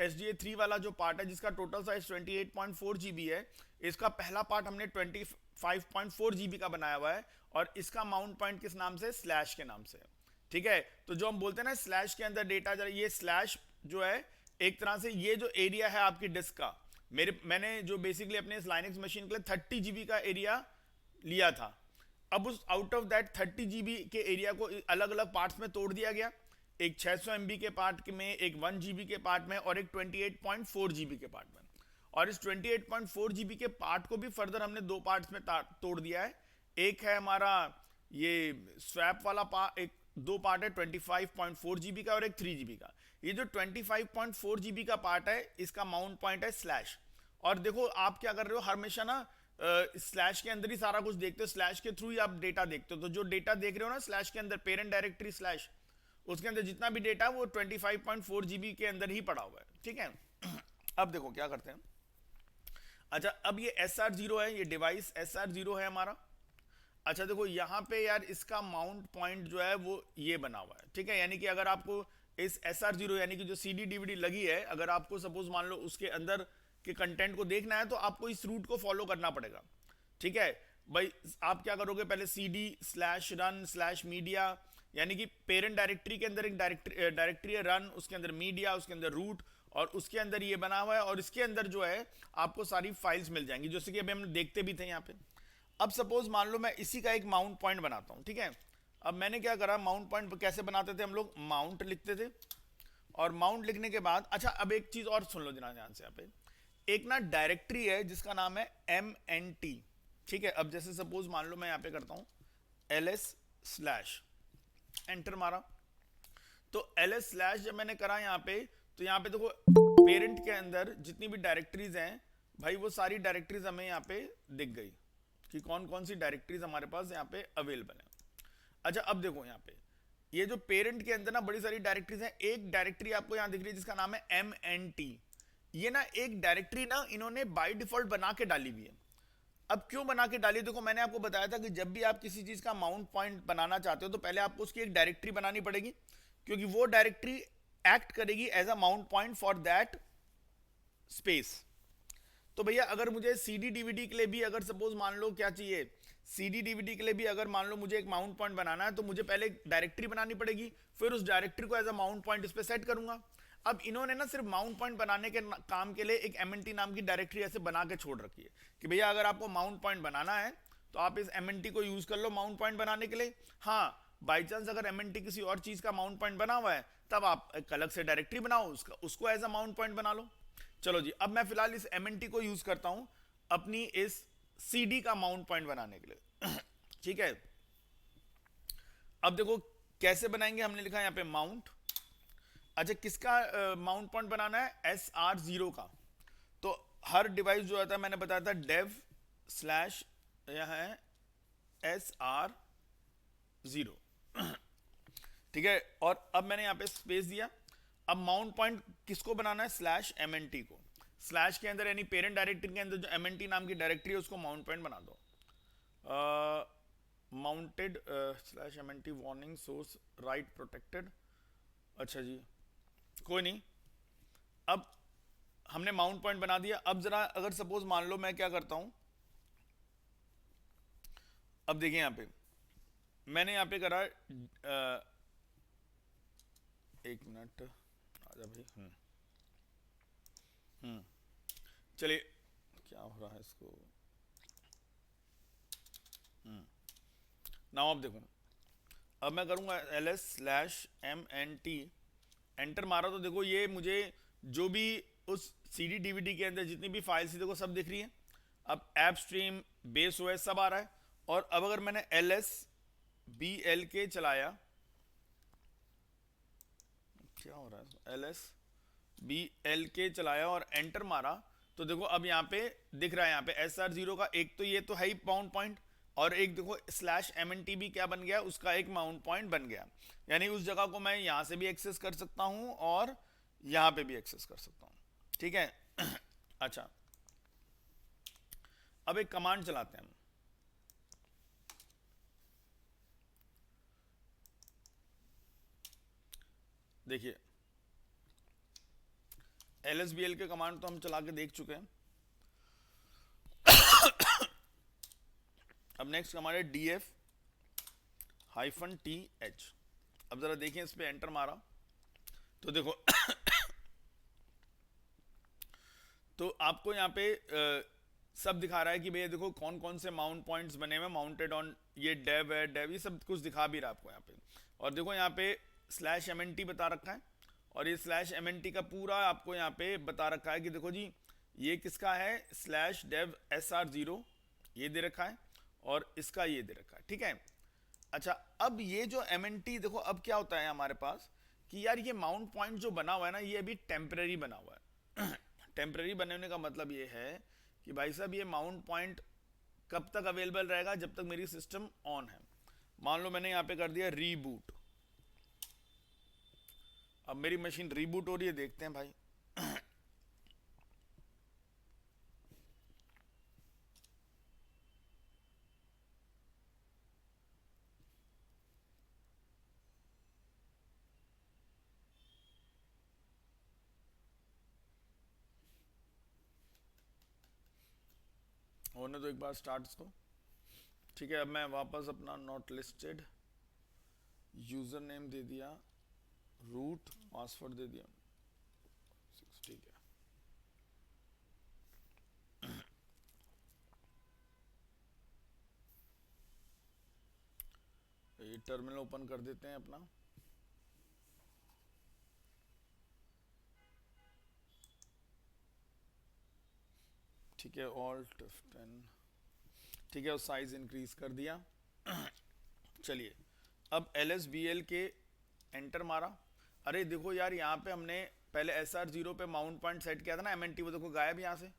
SDA3 वाला जो पार्ट है, जिसका टोटल साइज 28.4 GB है, इसका पहला पार्ट हमने 25.4 GB का बनाया हुआ है, और इसका माउंट पॉइंट किस नाम से, स्लैश के नाम से, ठीक है। तो जो हम बोलते हैं ना स्लैश के अंदर डेटा, ये स्लैश जो है एक तरह से ये जो एरिया है आपकी डिस्क का, मैंने जो बेसिकली अपने इस लाइनक्स मशीन के लिए 30 GB का एरिया लिया था। अब उस आउट ऑफ दैट 30 GB के एरिया को अलग अलग पार्ट्स में तोड़ दिया गया, एक 600 MB के पार्ट में, एक 1 GB के पार्ट में, और एक 28.4 GB के पार्ट में। और इस 28.4 GB के पार्ट को भी फर्दर हमने 2 पार्ट्स में तोड़ दिया है। एक है हमारा ये स्वैप वाला एक 2 पार्ट है 25.4 GB का, और एक 3 GB का। ये जो 25.4 GB का पार्ट है, इसका माउंट पॉइंट है स्लैश। और देखो आप क्या कर रहे हो, हमेशा ना स्लैश के अंदर ही सारा कुछ देखते हो, स्लैश के थ्रू ही आप डेटा देखते हो। तो जो डेटा देख रहे हो ना स्लैश के अंदर, पेरेंट डायरेक्टरी स्लैश, उसके अंदर जितना भी डेटा वो 25.4 GB के अंदर ही पड़ा हुआ है, ठीक है। अब देखो क्या करते हैं। अच्छा, अब ये SR0 है, ये डिवाइस SR0 है हमारा। अच्छा देखो यहाँ पे यार इसका माउंट पॉइंट जो है वो ये बना हुआ है, ठीक है। यानी कि अगर आपको इस SR0 यानी कि जो CD DVD लगी है, अगर आपको सपोज मान लो उसके अंदर के कंटेंट को देखना है, तो आपको इस रूट को फॉलो करना पड़ेगा, ठीक है भाई। आप क्या करोगे, पहले CD/run/media, यानी कि पेरेंट डायरेक्टरी के अंदर एक डायरेक्टरी है रन, उसके अंदर मीडिया, उसके अंदर रूट, और उसके अंदर ये बना हुआ है, और इसके अंदर जो है आपको सारी फाइल्स मिल जाएंगी, जैसे कि अभी हम देखते भी थे यहाँ पे। अब सपोज मान लो मैं इसी का एक माउंट पॉइंट बनाता हूँ, ठीक है। अब मैंने क्या करा, माउंट पॉइंट कैसे बनाते थे हम लोग, माउंट लिखते थे, और माउंट लिखने के बाद, अच्छा अब एक चीज और सुन लो ध्यान से, यहाँ पे एक ना डायरेक्टरी है जिसका नाम है MNT, ठीक है। अब जैसे सपोज मान लो मैं यहाँ पे करता हूँ LS/ एंटर मारा तो ls स्लैश जब मैंने करा यहाँ पे, तो यहाँ पे देखो पेरेंट के अंदर जितनी भी डायरेक्टरीज हैं भाई, वो सारी डायरेक्टरीज हमें यहाँ पे दिख गई कि कौन कौन सी डायरेक्टरीज हमारे पास यहाँ पे अवेलेबल है। अच्छा अब देखो यहाँ पे ये जो पेरेंट के अंदर ना बड़ी सारी डायरेक्टरीज हैं, एक डायरेक्टरी आपको यहाँ दिख रही है जिसका नाम है MNT। ये ना एक डायरेक्टरी ना इन्होंने बाय डिफॉल्ट बना के डाली हुई है। अब क्यों बना के डाली? देखो मैंने आपको बताया था कि जब भी आप किसी चीज का माउंट पॉइंट बनाना चाहते हो तो पहले आपको उसकी एक डायरेक्टरी बनानी पड़ेगी, क्योंकि वो डायरेक्टरी एक्ट करेगी as a mount point for that space. तो भैया अगर मुझे सीडी डीवीडी के लिए भी अगर सपोज मान लो क्या चाहिए, सीडी डीवीडी के लिए भी अगर मान लो मुझे एक माउंट पॉइंट बनाना है तो मुझे पहले एक डायरेक्टरी बनानी पड़ेगी, फिर उस डायरेक्टरी को एज अ माउंट पॉइंट इस पे सेट करूंगा। अब इन्होंने ना सिर्फ माउंट पॉइंट बनाने के काम के लिए एक MNT नाम की डायरेक्टरी ऐसे बना के छोड़ रखी है कि भैया अगर आपको माउंट पॉइंट बनाना है तो आप इस MNT को यूज कर लो माउंट पॉइंट बनाने के लिए। हाँ बाई चांस अगर MNT किसी और चीज का माउंट पॉइंट बना हुआ है तब आप एक अलग से डायरेक्टरी बनाओ, उसको एज अ माउंट पॉइंट बना लो। चलो जी, अब मैं फिलहाल इस MNT को यूज करता हूं अपनी इस CD का माउंट पॉइंट बनाने के लिए। ठीक है, अब देखो कैसे बनाएंगे। हमने लिखा है यहाँ पे माउंट। अच्छा किसका माउंट पॉइंट बनाना है? SR0 का। तो हर डिवाइस जो आता है मैंने बताया था डेव स्लैश यहाँ है SR0। ठीक है, और अब मैंने यहाँ पे स्पेस दिया। अब माउंट पॉइंट किसको बनाना है? स्लैश MNT को। स्लैश के अंदर यानी पेरेंट डायरेक्टरी के अंदर जो MNT नाम की डायरेक्टरी है उसको माउंट पॉइंट बना दो। Mounted slash MNT warning source right protected. अच्छा जी कोई नहीं, अब हमने माउंट पॉइंट बना दिया। अब जरा अगर सपोज मान लो मैं क्या करता हूं, अब देखिए यहां पे मैंने यहां पे करा एक मिनट आजा भाई। चलिए क्या हो रहा है इसको। नाउ अब देखो, अब मैं करूंगा ls स्लैश MNT एंटर मारा तो देखो ये मुझे जो भी उस CD DVD के अंदर जितनी भी फाइल्स थी देखो सब दिख रही है। अब ऐप स्ट्रीम बेस OS सब आ रहा है। और अब अगर मैंने ls BLK चलाया, क्या हो रहा है, ls BLK चलाया और एंटर मारा तो देखो अब यहाँ पे दिख रहा है, यहाँ पे SR0 का एक तो ये तो है ही माउंट पॉइंट, और एक देखो स्लैश MNT भी क्या बन गया, उसका एक माउंट पॉइंट बन गया। यानी उस जगह को मैं यहाँ से भी एक्सेस कर सकता हूँ और यहाँ पे भी एक्सेस कर सकता हूँ। ठीक है। अच्छा अब एक कमांड चलाते हैं हम। देखिए LSBL के कमांड तो हम चला के देख चुके हैं। अब नेक्स्ट कमांड है DF-TH। अब जरा देखिए इस पे एंटर मारा तो देखो तो आपको यहाँ पे सब दिखा रहा है कि भैया देखो कौन कौन से माउंट पॉइंट्स बने हुए, माउंटेड ऑन ये डेव है, डेव ये सब कुछ दिखा भी रहा है आपको यहाँ पे। और देखो यहाँ पे स्लैश MNT बता रखा है, और ये स्लैश MNT का पूरा आपको यहाँ पे बता रखा है कि देखो जी ये किसका है, स्लैश डेव SR0 ये दे रखा है और इसका ये दे रखा है। ठीक है। अच्छा अब ये जो MNT देखो अब क्या होता है हमारे पास कि यार ये माउंट पॉइंट जो बना हुआ है ना ये अभी टेम्पररी बना हुआ है। टेम्पररी बनने का मतलब ये है कि भाई साहब ये माउंट पॉइंट कब तक अवेलेबल रहेगा, जब तक मेरी सिस्टम ऑन है। मान लो मैंने यहाँ पे कर दिया रीबूट, अब मेरी मशीन रीबूट हो रही है, देखते हैं भाई। होने तो एक बार स्टार्ट इसको। ठीक है, अब मैं वापस अपना नॉट लिस्टेड यूजर नेम दे दिया, रूट पासवर्ड दे दिया 6। ठीक है, ये टर्मिनल ओपन कर देते हैं अपना। ठीक है, ऑल्ट F10। ठीक है, और साइज इंक्रीज कर दिया। चलिए अब LSBL के एंटर मारा। अरे देखो यार, यहाँ पे हमने पहले SR0 पे माउंट पॉइंट सेट किया था ना, MNT, वो देखो गायब यहाँ से।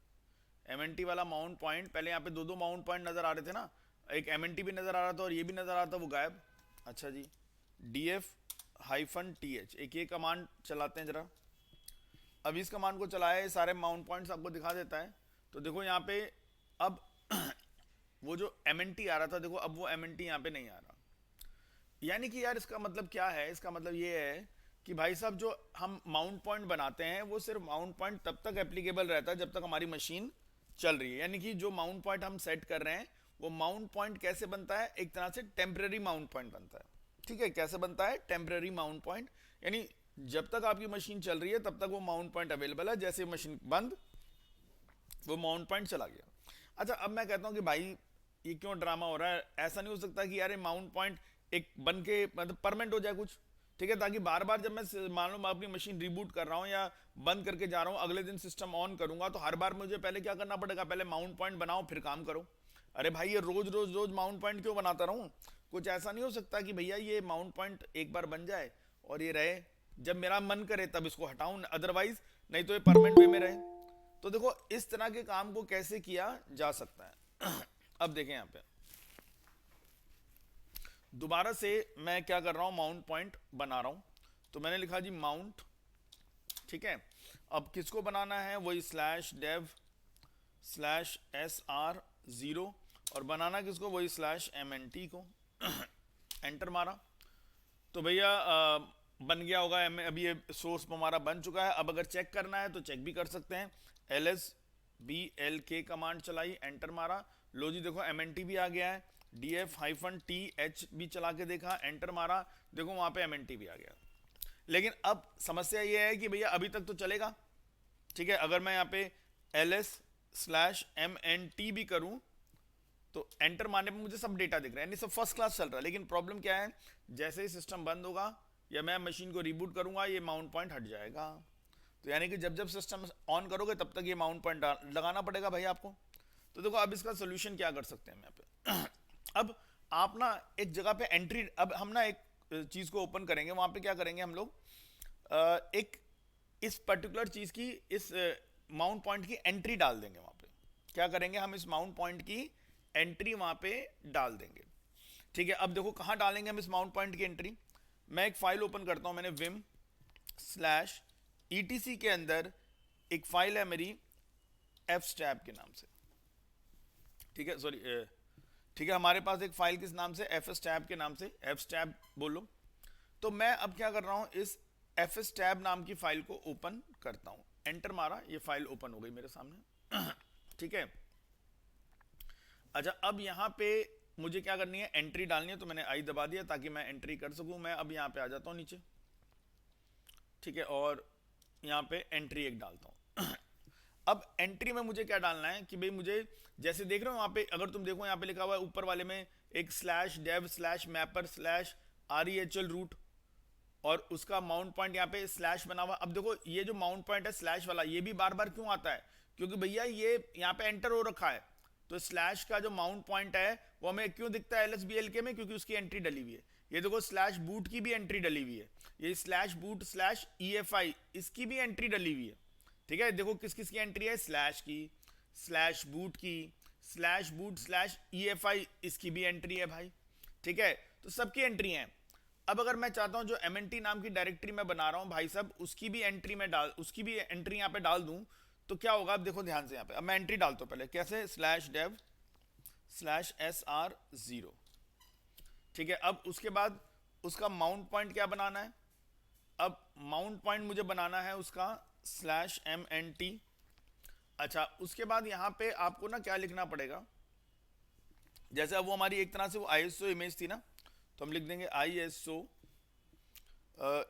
MNT वाला माउंट पॉइंट, पहले यहाँ पे दो दो माउंट पॉइंट नजर आ रहे थे ना, एक MNT भी नजर आ रहा था और ये भी नजर आ रहा था, वो गायब। अच्छा जी, DF-TH, एक ये कमांड चलाते हैं जरा। अब इस कमांड को चलाया, ये सारे माउंट पॉइंट्स आपको दिखा देता है। तो देखो यहाँ पे अब वो जो MNT आ रहा था, देखो अब वो MNT यहाँ पे नहीं आ रहा। यानी कि यार इसका मतलब क्या है, इसका मतलब ये है कि भाई साहब जो हम माउंट पॉइंट बनाते हैं वो सिर्फ माउंट पॉइंट तब तक एप्लीकेबल रहता है जब तक हमारी मशीन चल रही है। यानी कि जो माउंट पॉइंट हम सेट कर रहे हैं वो माउंट पॉइंट कैसे बनता है, एक तरह से टेम्पररी माउंट पॉइंट बनता है। ठीक है, कैसे बनता है, टेम्पररी माउंट पॉइंट, यानी जब तक आपकी मशीन चल रही है तब तक वो माउंट पॉइंट अवेलेबल है, जैसे मशीन बंद वो माउंट पॉइंट चला गया। अच्छा, अब मैं कहता हूँ कि भाई ये क्यों ड्रामा हो रहा है, ऐसा नहीं हो सकता कि यार माउंट पॉइंट एक बन के मतलब परमानेंट हो जाए कुछ। ठीक है, ताकि बार बार जब मैं मान लो मैं अपनी मशीन रिबूट कर रहा हूँ या बंद करके जा रहा हूँ, अगले दिन सिस्टम ऑन करूंगा तो हर बार मुझे पहले क्या करना पड़ेगा, पहले माउंट पॉइंट बनाओ फिर काम करो। अरे भाई ये रोज रोज रोज माउंट पॉइंट क्यों बनाता रहूं? कुछ ऐसा नहीं हो सकता कि भैया ये माउंट पॉइंट एक बार बन जाए और ये रहे, जब मेरा मन करे तब इसको हटाऊं, अदरवाइज नहीं तो ये परमानेंट वे में रहे। तो देखो इस तरह के काम को कैसे किया जा सकता है। अब देखें यहाँ पे दोबारा से मैं क्या कर रहा हूं, माउंट पॉइंट बना रहा हूं। तो मैंने लिखा जी माउंट, ठीक है। अब किसको बनाना है, वही /dev/SR0, और बनाना किसको, वही /MNT को। एंटर मारा तो भैया बन गया होगा। अभी ये सोर्स हमारा बन चुका है। अब अगर चेक करना है तो चेक भी कर सकते हैं, LSBLK कमांड चलाई, एंटर मारा, लो जी देखो MNT भी आ गया है। DF-TH भी चला के देखा, एंटर मारा, देखो वहां पे MNT भी आ गया। लेकिन अब समस्या ये है कि भैया अभी तक तो चलेगा, ठीक है। अगर मैं यहाँ पे LS/MNT भी करूं तो एंटर मारने पे मुझे सब डेटा दिख रहा है, यानी सब फर्स्ट क्लास चल रहा है। लेकिन प्रॉब्लम क्या है, जैसे ही सिस्टम बंद होगा या मैं मशीन को रिबूट करूंगा ये माउंट पॉइंट हट जाएगा। तो यानी कि जब जब सिस्टम ऑन करोगे तब तक ये माउंट पॉइंट लगाना पड़ेगा भाई आपको। तो देखो अब इसका सोल्यूशन क्या कर सकते हैं यहाँ पे। अब आप ना एक जगह पे एंट्री, अब हम ना एक चीज को ओपन करेंगे, वहां पे क्या करेंगे हम लोग, एक इस पर्टिकुलर चीज की, इस माउंट पॉइंट की एंट्री डाल देंगे वहां पे। क्या करेंगे हम, इस माउंट पॉइंट की एंट्री वहां पे डाल देंगे, ठीक है। अब देखो कहां डालेंगे हम इस माउंट पॉइंट की एंट्री। मैं एक फाइल ओपन करता हूं, मैंने vim/etc के अंदर एक फाइल है मेरी fstab के नाम से, ठीक है, सॉरी, ठीक है, हमारे पास एक फाइल किस नाम से, fstab के नाम से, fstab बोलो। तो मैं अब क्या कर रहा हूं, इस fstab नाम की फाइल को ओपन करता हूं, एंटर मारा, ये फाइल ओपन हो गई मेरे सामने। ठीक है। अच्छा, अब यहाँ पे मुझे क्या करनी है, एंट्री डालनी है, तो मैंने आई दबा दिया ताकि मैं एंट्री कर सकूं। मैं अब यहाँ पे आ जाता हूँ नीचे, ठीक है, और यहाँ पे एंट्री एक डालता हूँ। अब एंट्री में मुझे क्या डालना है कि भाई मुझे, जैसे देख रहे हो यहाँ पे, अगर तुम देखो यहाँ पे लिखा हुआ है ऊपर वाले में एक /dev/mapper/rehl रूट, और उसका माउंट पॉइंट यहाँ पे स्लैश बना हुआ। अब देखो ये जो माउंट पॉइंट है स्लैश वाला, ये भी बार बार क्यों आता है, क्योंकि भैया ये यहाँ पे एंटर हो रखा है। तो स्लैश का जो माउंट पॉइंट है वो हमें क्यों दिखता है LSBLK में, क्योंकि उसकी एंट्री डली हुई है। ये देखो /boot की भी एंट्री डली हुई है, ये /boot/EFI इसकी भी एंट्री डली हुई है, ठीक है। देखो किस किस की एंट्री है, स्लैश की, /boot की, /boot/EFI इसकी भी एंट्री है भाई, ठीक है। तो सबकी एंट्री है। अब अगर मैं चाहता हूं जो MNT नाम की डायरेक्टरी में बना रहा हूं भाई साहब, उसकी भी एंट्री में उसकी भी एंट्री यहाँ पे डाल दूं, तो क्या होगा, अब देखो ध्यान से यहाँ पे। अब मैं एंट्री डालता हूं पहले, कैसे, /dev/SR0, ठीक है। अब उसके बाद उसका माउंट पॉइंट क्या बनाना है, अब माउंट पॉइंट मुझे बनाना है उसका /MNT। अच्छा, उसके बाद यहाँ पे आपको ना क्या लिखना पड़ेगा, जैसे अब वो हमारी एक तरह से वो ISO इमेज थी ना, तो हम लिख देंगे ISO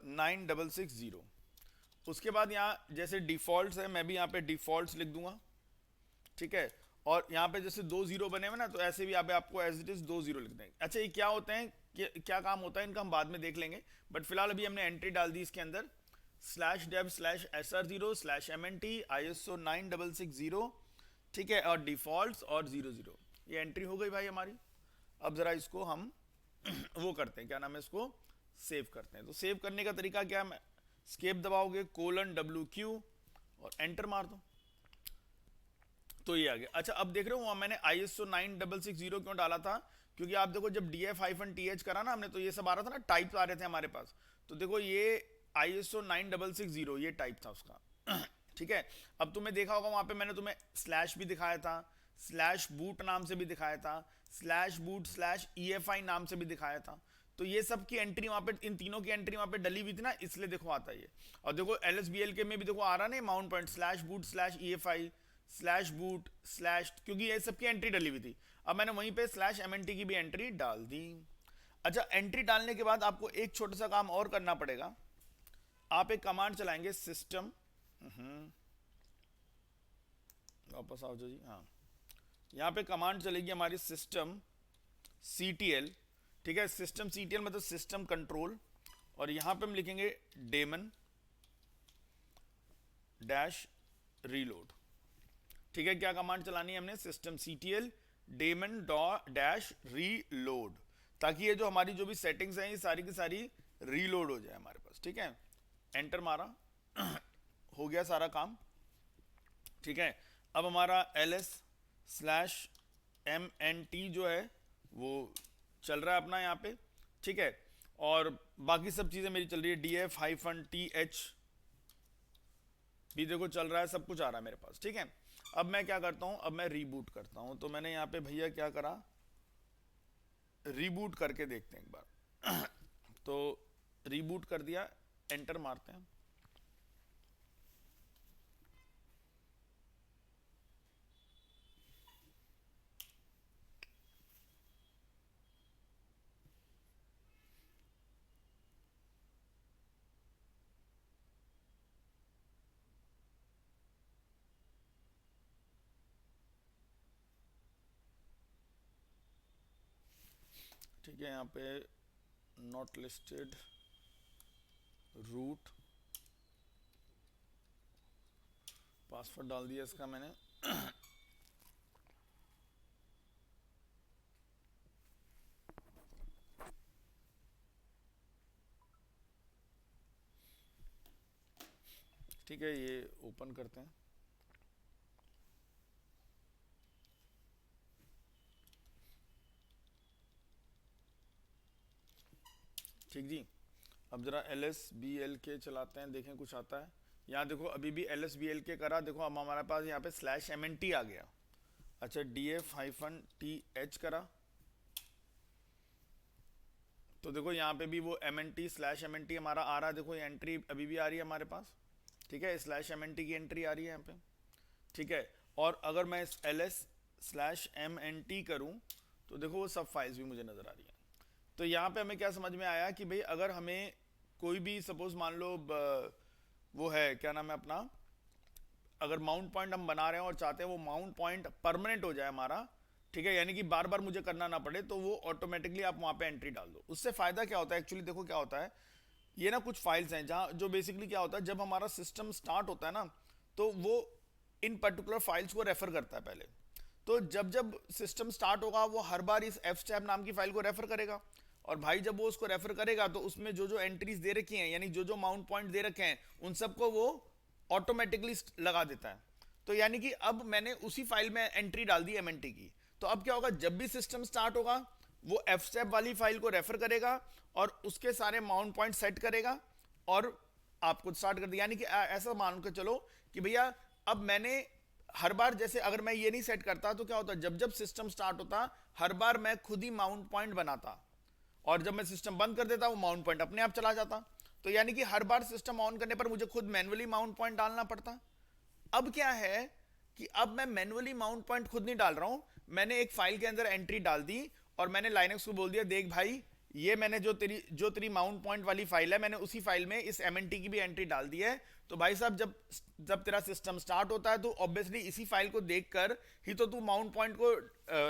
9660। उसके बाद यहाँ जैसे डिफॉल्ट्स है, मैं भी यहाँ पे डिफॉल्ट्स लिख दूंगा, ठीक है। और यहाँ पे जैसे 2 0 बने हुए ना, तो ऐसे भी यहाँ पे आपको एज इट इज 2 0 लिख देंगे। अच्छा, ये क्या होते हैं, क्या काम होता है इनका, हम बाद में देख लेंगे, बट फिलहाल अभी हमने एंट्री डाल दी इसके अंदर /dev/SR0/MNT ISO 9660, ठीक है, और डिफॉल्ट्स और 00, ये एंट्री हो गई भाई हमारी। अब जरा इसको हम वो करते हैं, क्या नाम है, इसको सेव करते हैं। तो सेव करने का तरीका क्या है, स्केप दबाओगे, :WQ और एंटर मार दो, तो ये आ गया। अच्छा अब देख रहे हो मैंने ISO 9660 क्यों डाला था, क्योंकि आप देखो जब DF-TH करा ना हमने, तो ये सब आ रहा था ना, टाइप्स आ रहे थे हमारे पास। तो देखो ये ISO 9660 ये टाइप था उसका। ठीक है, अब तुम्हें देखा होगा वहां पे मैंने तुम्हें स्लैश भी दिखाया था, स्लैश बूट नाम से भी दिखाया था, स्लैश बूट स्लैश EFI नाम से भी दिखाया था। तो ये सब की एंट्री वहां पे, इन तीनों की एंट्री वहां पे डली हुई थी ना, इसलिए देखो आता है ये। और देखो LSBLK में भी देखो आ रहा नहीं mount point slash boot slash EFI slash boot slash, क्योंकि ये सबकी एंट्री डली हुई थी। अब मैंने वहीं पे स्लैश MNT की भी एंट्री डाल दी। अच्छा एंट्री डालने के बाद आपको एक छोटा सा काम और करना पड़ेगा, आप एक कमांड चलाएंगे सिस्टम, वापस आओ जी, हाँ यहाँ पे कमांड चलेगी हमारी सिस्टम CTL। ठीक है, सिस्टम CTL मतलब सिस्टम कंट्रोल, और यहां पे हम लिखेंगे डेमन डैश रीलोड। ठीक है, क्या कमांड चलानी है हमने, system CTL daemon dash reload, ताकि ये जो हमारी जो भी सेटिंग्स हैं ये सारी की सारी रीलोड हो जाए हमारे पास। ठीक है, एंटर मारा, हो गया सारा काम। ठीक है, अब हमारा LS/MNT जो है वो चल रहा है अपना यहाँ पे। ठीक है, और बाकी सब चीज़ें मेरी चल रही है, DF-TH भी देखो चल रहा है, सब कुछ आ रहा है मेरे पास। ठीक है, अब मैं क्या करता हूँ, अब मैं रीबूट करता हूँ। तो मैंने यहाँ पे भैया क्या करा, रीबूट करके देखते हैं एक बार। तो रीबूट कर दिया, एंटर मारते हैं। ठीक है, यहाँ पे नॉट लिस्टेड रूट, पासवर्ड डाल दिया इसका मैंने। ठीक है, ये ओपन करते हैं। ठीक जी, अब जरा LSBLK चलाते हैं, देखें कुछ आता है। यहाँ देखो अभी भी LSBLK करा, देखो अब हमारे पास यहाँ पे /MNT आ गया। अच्छा DF-TH करा, तो देखो यहाँ पे भी वो MNT/MNT हमारा आ रहा है, देखो ये एंट्री अभी भी आ रही है हमारे पास। ठीक है, /MNT की एंट्री आ रही है यहाँ पे। ठीक है, और अगर मैं इस LS/MNT करूँ तो देखो वो सब फाइल्स भी मुझे नज़र आ रही हैं। तो यहाँ पे हमें क्या समझ में आया कि भाई अगर हमें कोई भी सपोज मान लो वो है क्या नाम है अपना, अगर माउंट पॉइंट हम बना रहे हैं और चाहते हैं वो माउंट पॉइंट परमानेंट हो जाए हमारा, ठीक है, यानी कि बार बार मुझे करना ना पड़े, तो वो ऑटोमेटिकली आप वहाँ पे एंट्री डाल दो। उससे फ़ायदा क्या होता है एक्चुअली, देखो क्या होता है, ये ना कुछ फाइल्स हैं जहाँ जो बेसिकली क्या होता है, जब हमारा सिस्टम स्टार्ट होता है ना, तो वो इन पर्टिकुलर फाइल्स को रेफर करता है पहले। तो जब जब सिस्टम स्टार्ट होगा वो हर बार इस fstab नाम की फाइल को रेफर करेगा, और भाई जब वो उसको रेफर करेगा तो उसमें जो जो एंट्रीज दे रखी हैं, यानी जो जो माउंट पॉइंट दे रखे हैं, उन सबको वो ऑटोमेटिकली लगा देता है। तो यानी कि अब मैंने उसी फाइल में एंट्री डाल दी MNT की, तो अब क्या होगा, जब भी सिस्टम स्टार्ट होगा वो fstab वाली फाइल को रेफर करेगा और उसके सारे माउंट पॉइंट सेट करेगा और आपको स्टार्ट कर दिया। यानी कि ऐसा मान के चलो कि भैया अब मैंने हर बार, जैसे अगर मैं ये नहीं सेट करता तो क्या होता, जब जब सिस्टम स्टार्ट होता हर बार मैं खुद ही माउंट पॉइंट बनाता, और जब मैं सिस्टम बंद कर देता वो माउंट पॉइंट अपने आप चला जाता। तो यानी कि हर बार सिस्टम ऑन करने पर मुझे खुद मैन्युअली माउंट पॉइंट डालना पड़ता। अब क्या है कि अब मैं मैन्युअली माउंट पॉइंट खुद नहीं डाल रहा हूं, मैंने एक फाइल के अंदर एंट्री डाल दी और मैंने लाइनक्स को बोल दिया, देख भाई ये मैंने जो तेरी माउंट पॉइंट वाली फाइल है, मैंने उसी फाइल में इस MNT की भी एंट्री डाल दी है। तो भाई साहब जब जब तेरा सिस्टम स्टार्ट होता है तो ऑब्वियसली इसी फाइल को देखकर ही तो तू माउंट पॉइंट को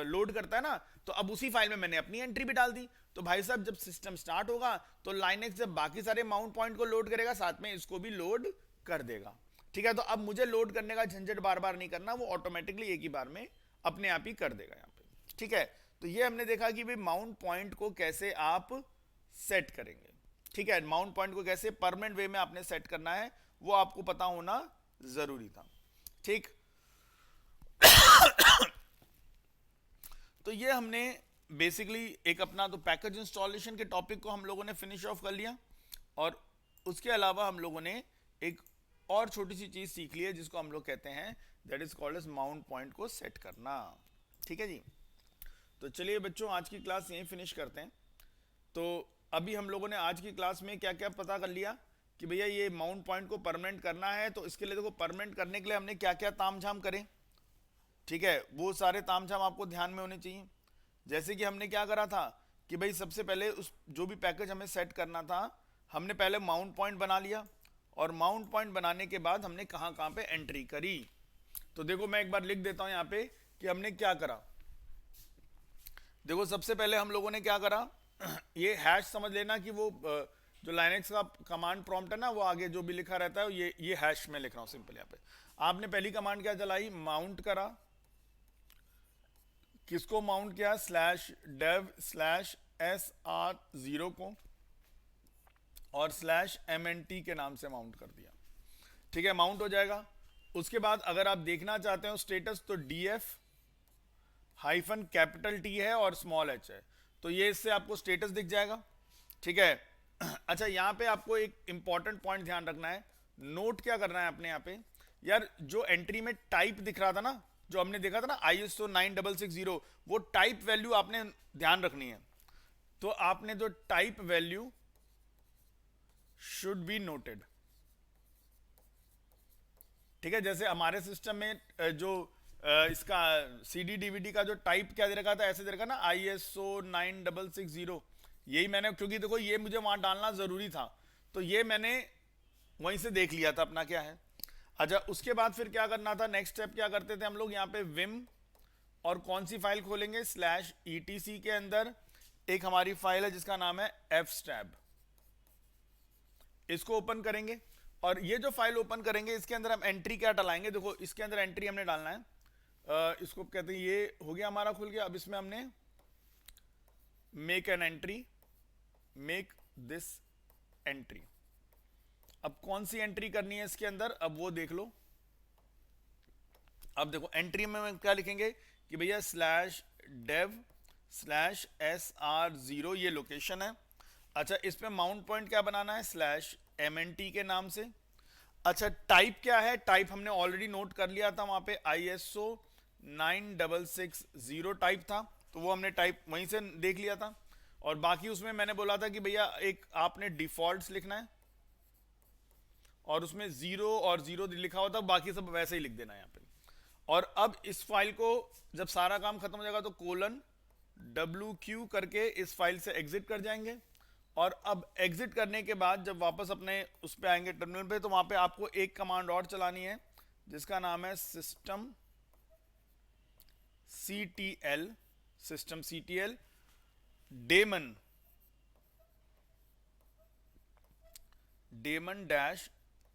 लोड करता है ना, तो अब उसी फाइल में मैंने अपनी एंट्री भी डाल दी। तो भाई साहब जब सिस्टम स्टार्ट होगा तो लाइनक्स जब बाकी सारे माउंट पॉइंट को लोड करेगा, साथ में इसको भी लोड कर देगा। ठीक है, तो अब मुझे लोड करने का झंझट बार बार नहीं करना, वो ऑटोमेटिकली एक ही बार में अपने आप ही कर देगा यहाँ पे। ठीक है, तो ये हमने देखा कि भाई माउंट पॉइंट को कैसे आप सेट करेंगे, ठीक है, माउंट पॉइंट को कैसे परमानेंट वे में आपने सेट करना है वो आपको पता होना जरूरी था, ठीक। तो ये हमने बेसिकली एक अपना तो पैकेज इंस्टॉलेशन के टॉपिक को हम लोगों ने फिनिश ऑफ कर लिया, और उसके अलावा हम लोगों ने एक और छोटी सी चीज सीख ली है जिसको हम लोग कहते हैं that is called as mount point को सेट करना, ठीक है जी। तो चलिए बच्चों आज की क्लास यहीं फिनिश करते हैं। तो अभी हम लोगों ने आज की क्लास में क्या क्या पता कर लिया कि भैया ये माउंट पॉइंट को परमानेंट करना है, तो इसके लिए देखो परमानेंट करने के लिए हमने क्या क्या तामझाम करे, ठीक है, वो सारे तामझाम आपको ध्यान में होने चाहिए। जैसे कि हमने क्या करा था कि भाई सबसे पहले उस जो भी पैकेज हमें सेट करना था हमने पहले माउंट पॉइंट बना लिया, और माउंट पॉइंट बनाने के बाद हमने कहाँ कहाँ पे एंट्री करी। तो देखो मैं एक बार लिख देता हूं यहाँ पे कि हमने क्या करा। देखो सबसे पहले हम लोगों ने क्या करा, ये हैश समझ लेना कि वो जो लाइनेक्स का कमांड प्रॉम्प्ट है ना, वो आगे जो भी लिखा रहता है ये हैश में लिख रहा हूं सिंपल। यहाँ पे आपने पहली कमांड क्या चलाई, माउंट करा, किसको माउंट किया, /dev/sr0 को, और /mnt के नाम से माउंट कर दिया, ठीक है, माउंट हो जाएगा। उसके बाद अगर आप देखना चाहते हो स्टेटस तो df-T है और h है, तो ये इससे आपको स्टेटस दिख जाएगा, ठीक है। अच्छा यहाँ पे आपको एक इंपॉर्टेंट पॉइंट ध्यान रखना है, नोट क्या करना है आपने यहाँ पे, यार जो एंट्री में टाइप दिख रहा था ना, जो हमने देखा था ना ISO 9660, वो टाइप वैल्यू आपने ध्यान रखनी है। तो आपने जो type value should be noted, ठीक है। जैसे हमारे सिस्टम में जो इसका CD DVD का जो टाइप क्या दे रखा था, ऐसे दे रखा ना ISO 9660, यही मैंने, क्योंकि देखो ये मुझे वहां डालना जरूरी था तो ये मैंने वहीं से देख लिया था अपना क्या है। अच्छा उसके बाद फिर क्या करना था, नेक्स्ट स्टेप क्या करते थे हम लोग, यहाँ पे विम और कौन सी फाइल खोलेंगे, /etc के अंदर एक हमारी फाइल है जिसका नाम है fstab, इसको ओपन करेंगे, और ये जो फाइल ओपन करेंगे इसके अंदर हम एंट्री क्या डलाएंगे। देखो इसके अंदर एंट्री हमने डालना है, इसको कहते हैं, ये हो गया हमारा खुल गया। अब इसमें हमने make an entry, make this entry, अब कौन सी एंट्री करनी है इसके अंदर, अब वो देख लो। अब देखो एंट्री में क्या लिखेंगे कि भैया /dev/sr0 ये लोकेशन है। अच्छा इस पे माउंट पॉइंट क्या बनाना है, /mnt के नाम से। अच्छा टाइप क्या है, टाइप हमने ऑलरेडी नोट कर लिया था, वहां पे ISO 9660 टाइप था, तो वो हमने टाइप वहीं से देख लिया था। और बाकी उसमें मैंने बोला था कि भैया एक आपने डिफॉल्ट्स लिखना है, और उसमें 0 और 0 लिखा होता, बाकी सब वैसे ही लिख देना है यहाँ पे। और अब इस फाइल को जब सारा काम खत्म हो जाएगा तो :WQ करके इस फाइल से एग्जिट कर जाएंगे, और अब एग्जिट करने के बाद जब वापस अपने उस पे आएंगे टर्मिनल पे, तो वहां पे आपको एक कमांड और चलानी है जिसका नाम है system ctl daemon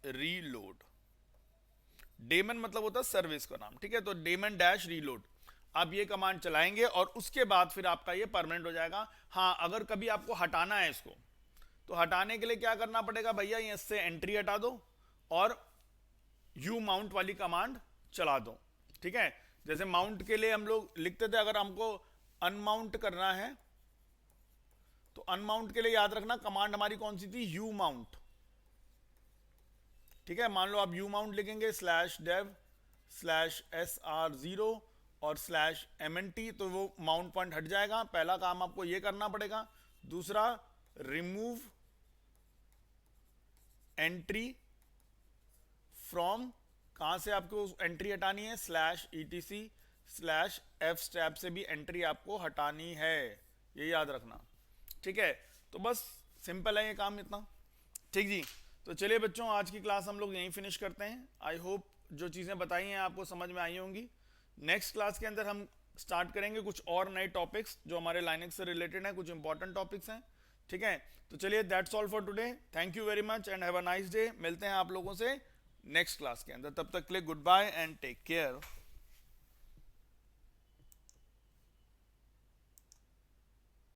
-reload। Daemon मतलब होता है सर्विस का नाम, ठीक है, तो daemon-reload आप ये कमांड चलाएंगे और उसके बाद फिर आपका ये परमानेंट हो जाएगा। हाँ अगर कभी आपको हटाना है इसको, तो हटाने के लिए क्या करना पड़ेगा भैया, इससे एंट्री हटा दो और u-mount वाली कमांड चला दो, ठीक है। जैसे माउंट के लिए हम लोग लिखते थे, अगर हमको अनमाउंट करना है तो अनमाउंट के लिए याद रखना कमांड हमारी कौन सी थी, u-mount, ठीक है। मान लो आप u-mount लिखेंगे /dev/sr0 और /mnt, तो वो माउंट पॉइंट हट जाएगा। पहला काम आपको ये करना पड़ेगा। दूसरा रिमूव एंट्री फ्रॉम, कहां से आपको एंट्री हटानी है, /etc/fstab से भी एंट्री आपको हटानी है, ये याद रखना, ठीक है। तो बस सिंपल है ये काम इतना, ठीक जी। तो चलिए बच्चों आज की क्लास हम लोग यहीं फिनिश करते हैं। आई होप जो चीज़ें बताई हैं आपको समझ में आई होंगी। नेक्स्ट क्लास के अंदर हम स्टार्ट करेंगे कुछ और नए टॉपिक्स जो हमारे लाइनेक्स से रिलेटेड हैं, कुछ इंपॉर्टेंट टॉपिक्स हैं, ठीक है। तो चलिए that's all for today, thank you very much and have a nice day. मिलते हैं आप लोगों से नेक्स्ट क्लास के अंदर, तब तक के लिए goodbye and take care.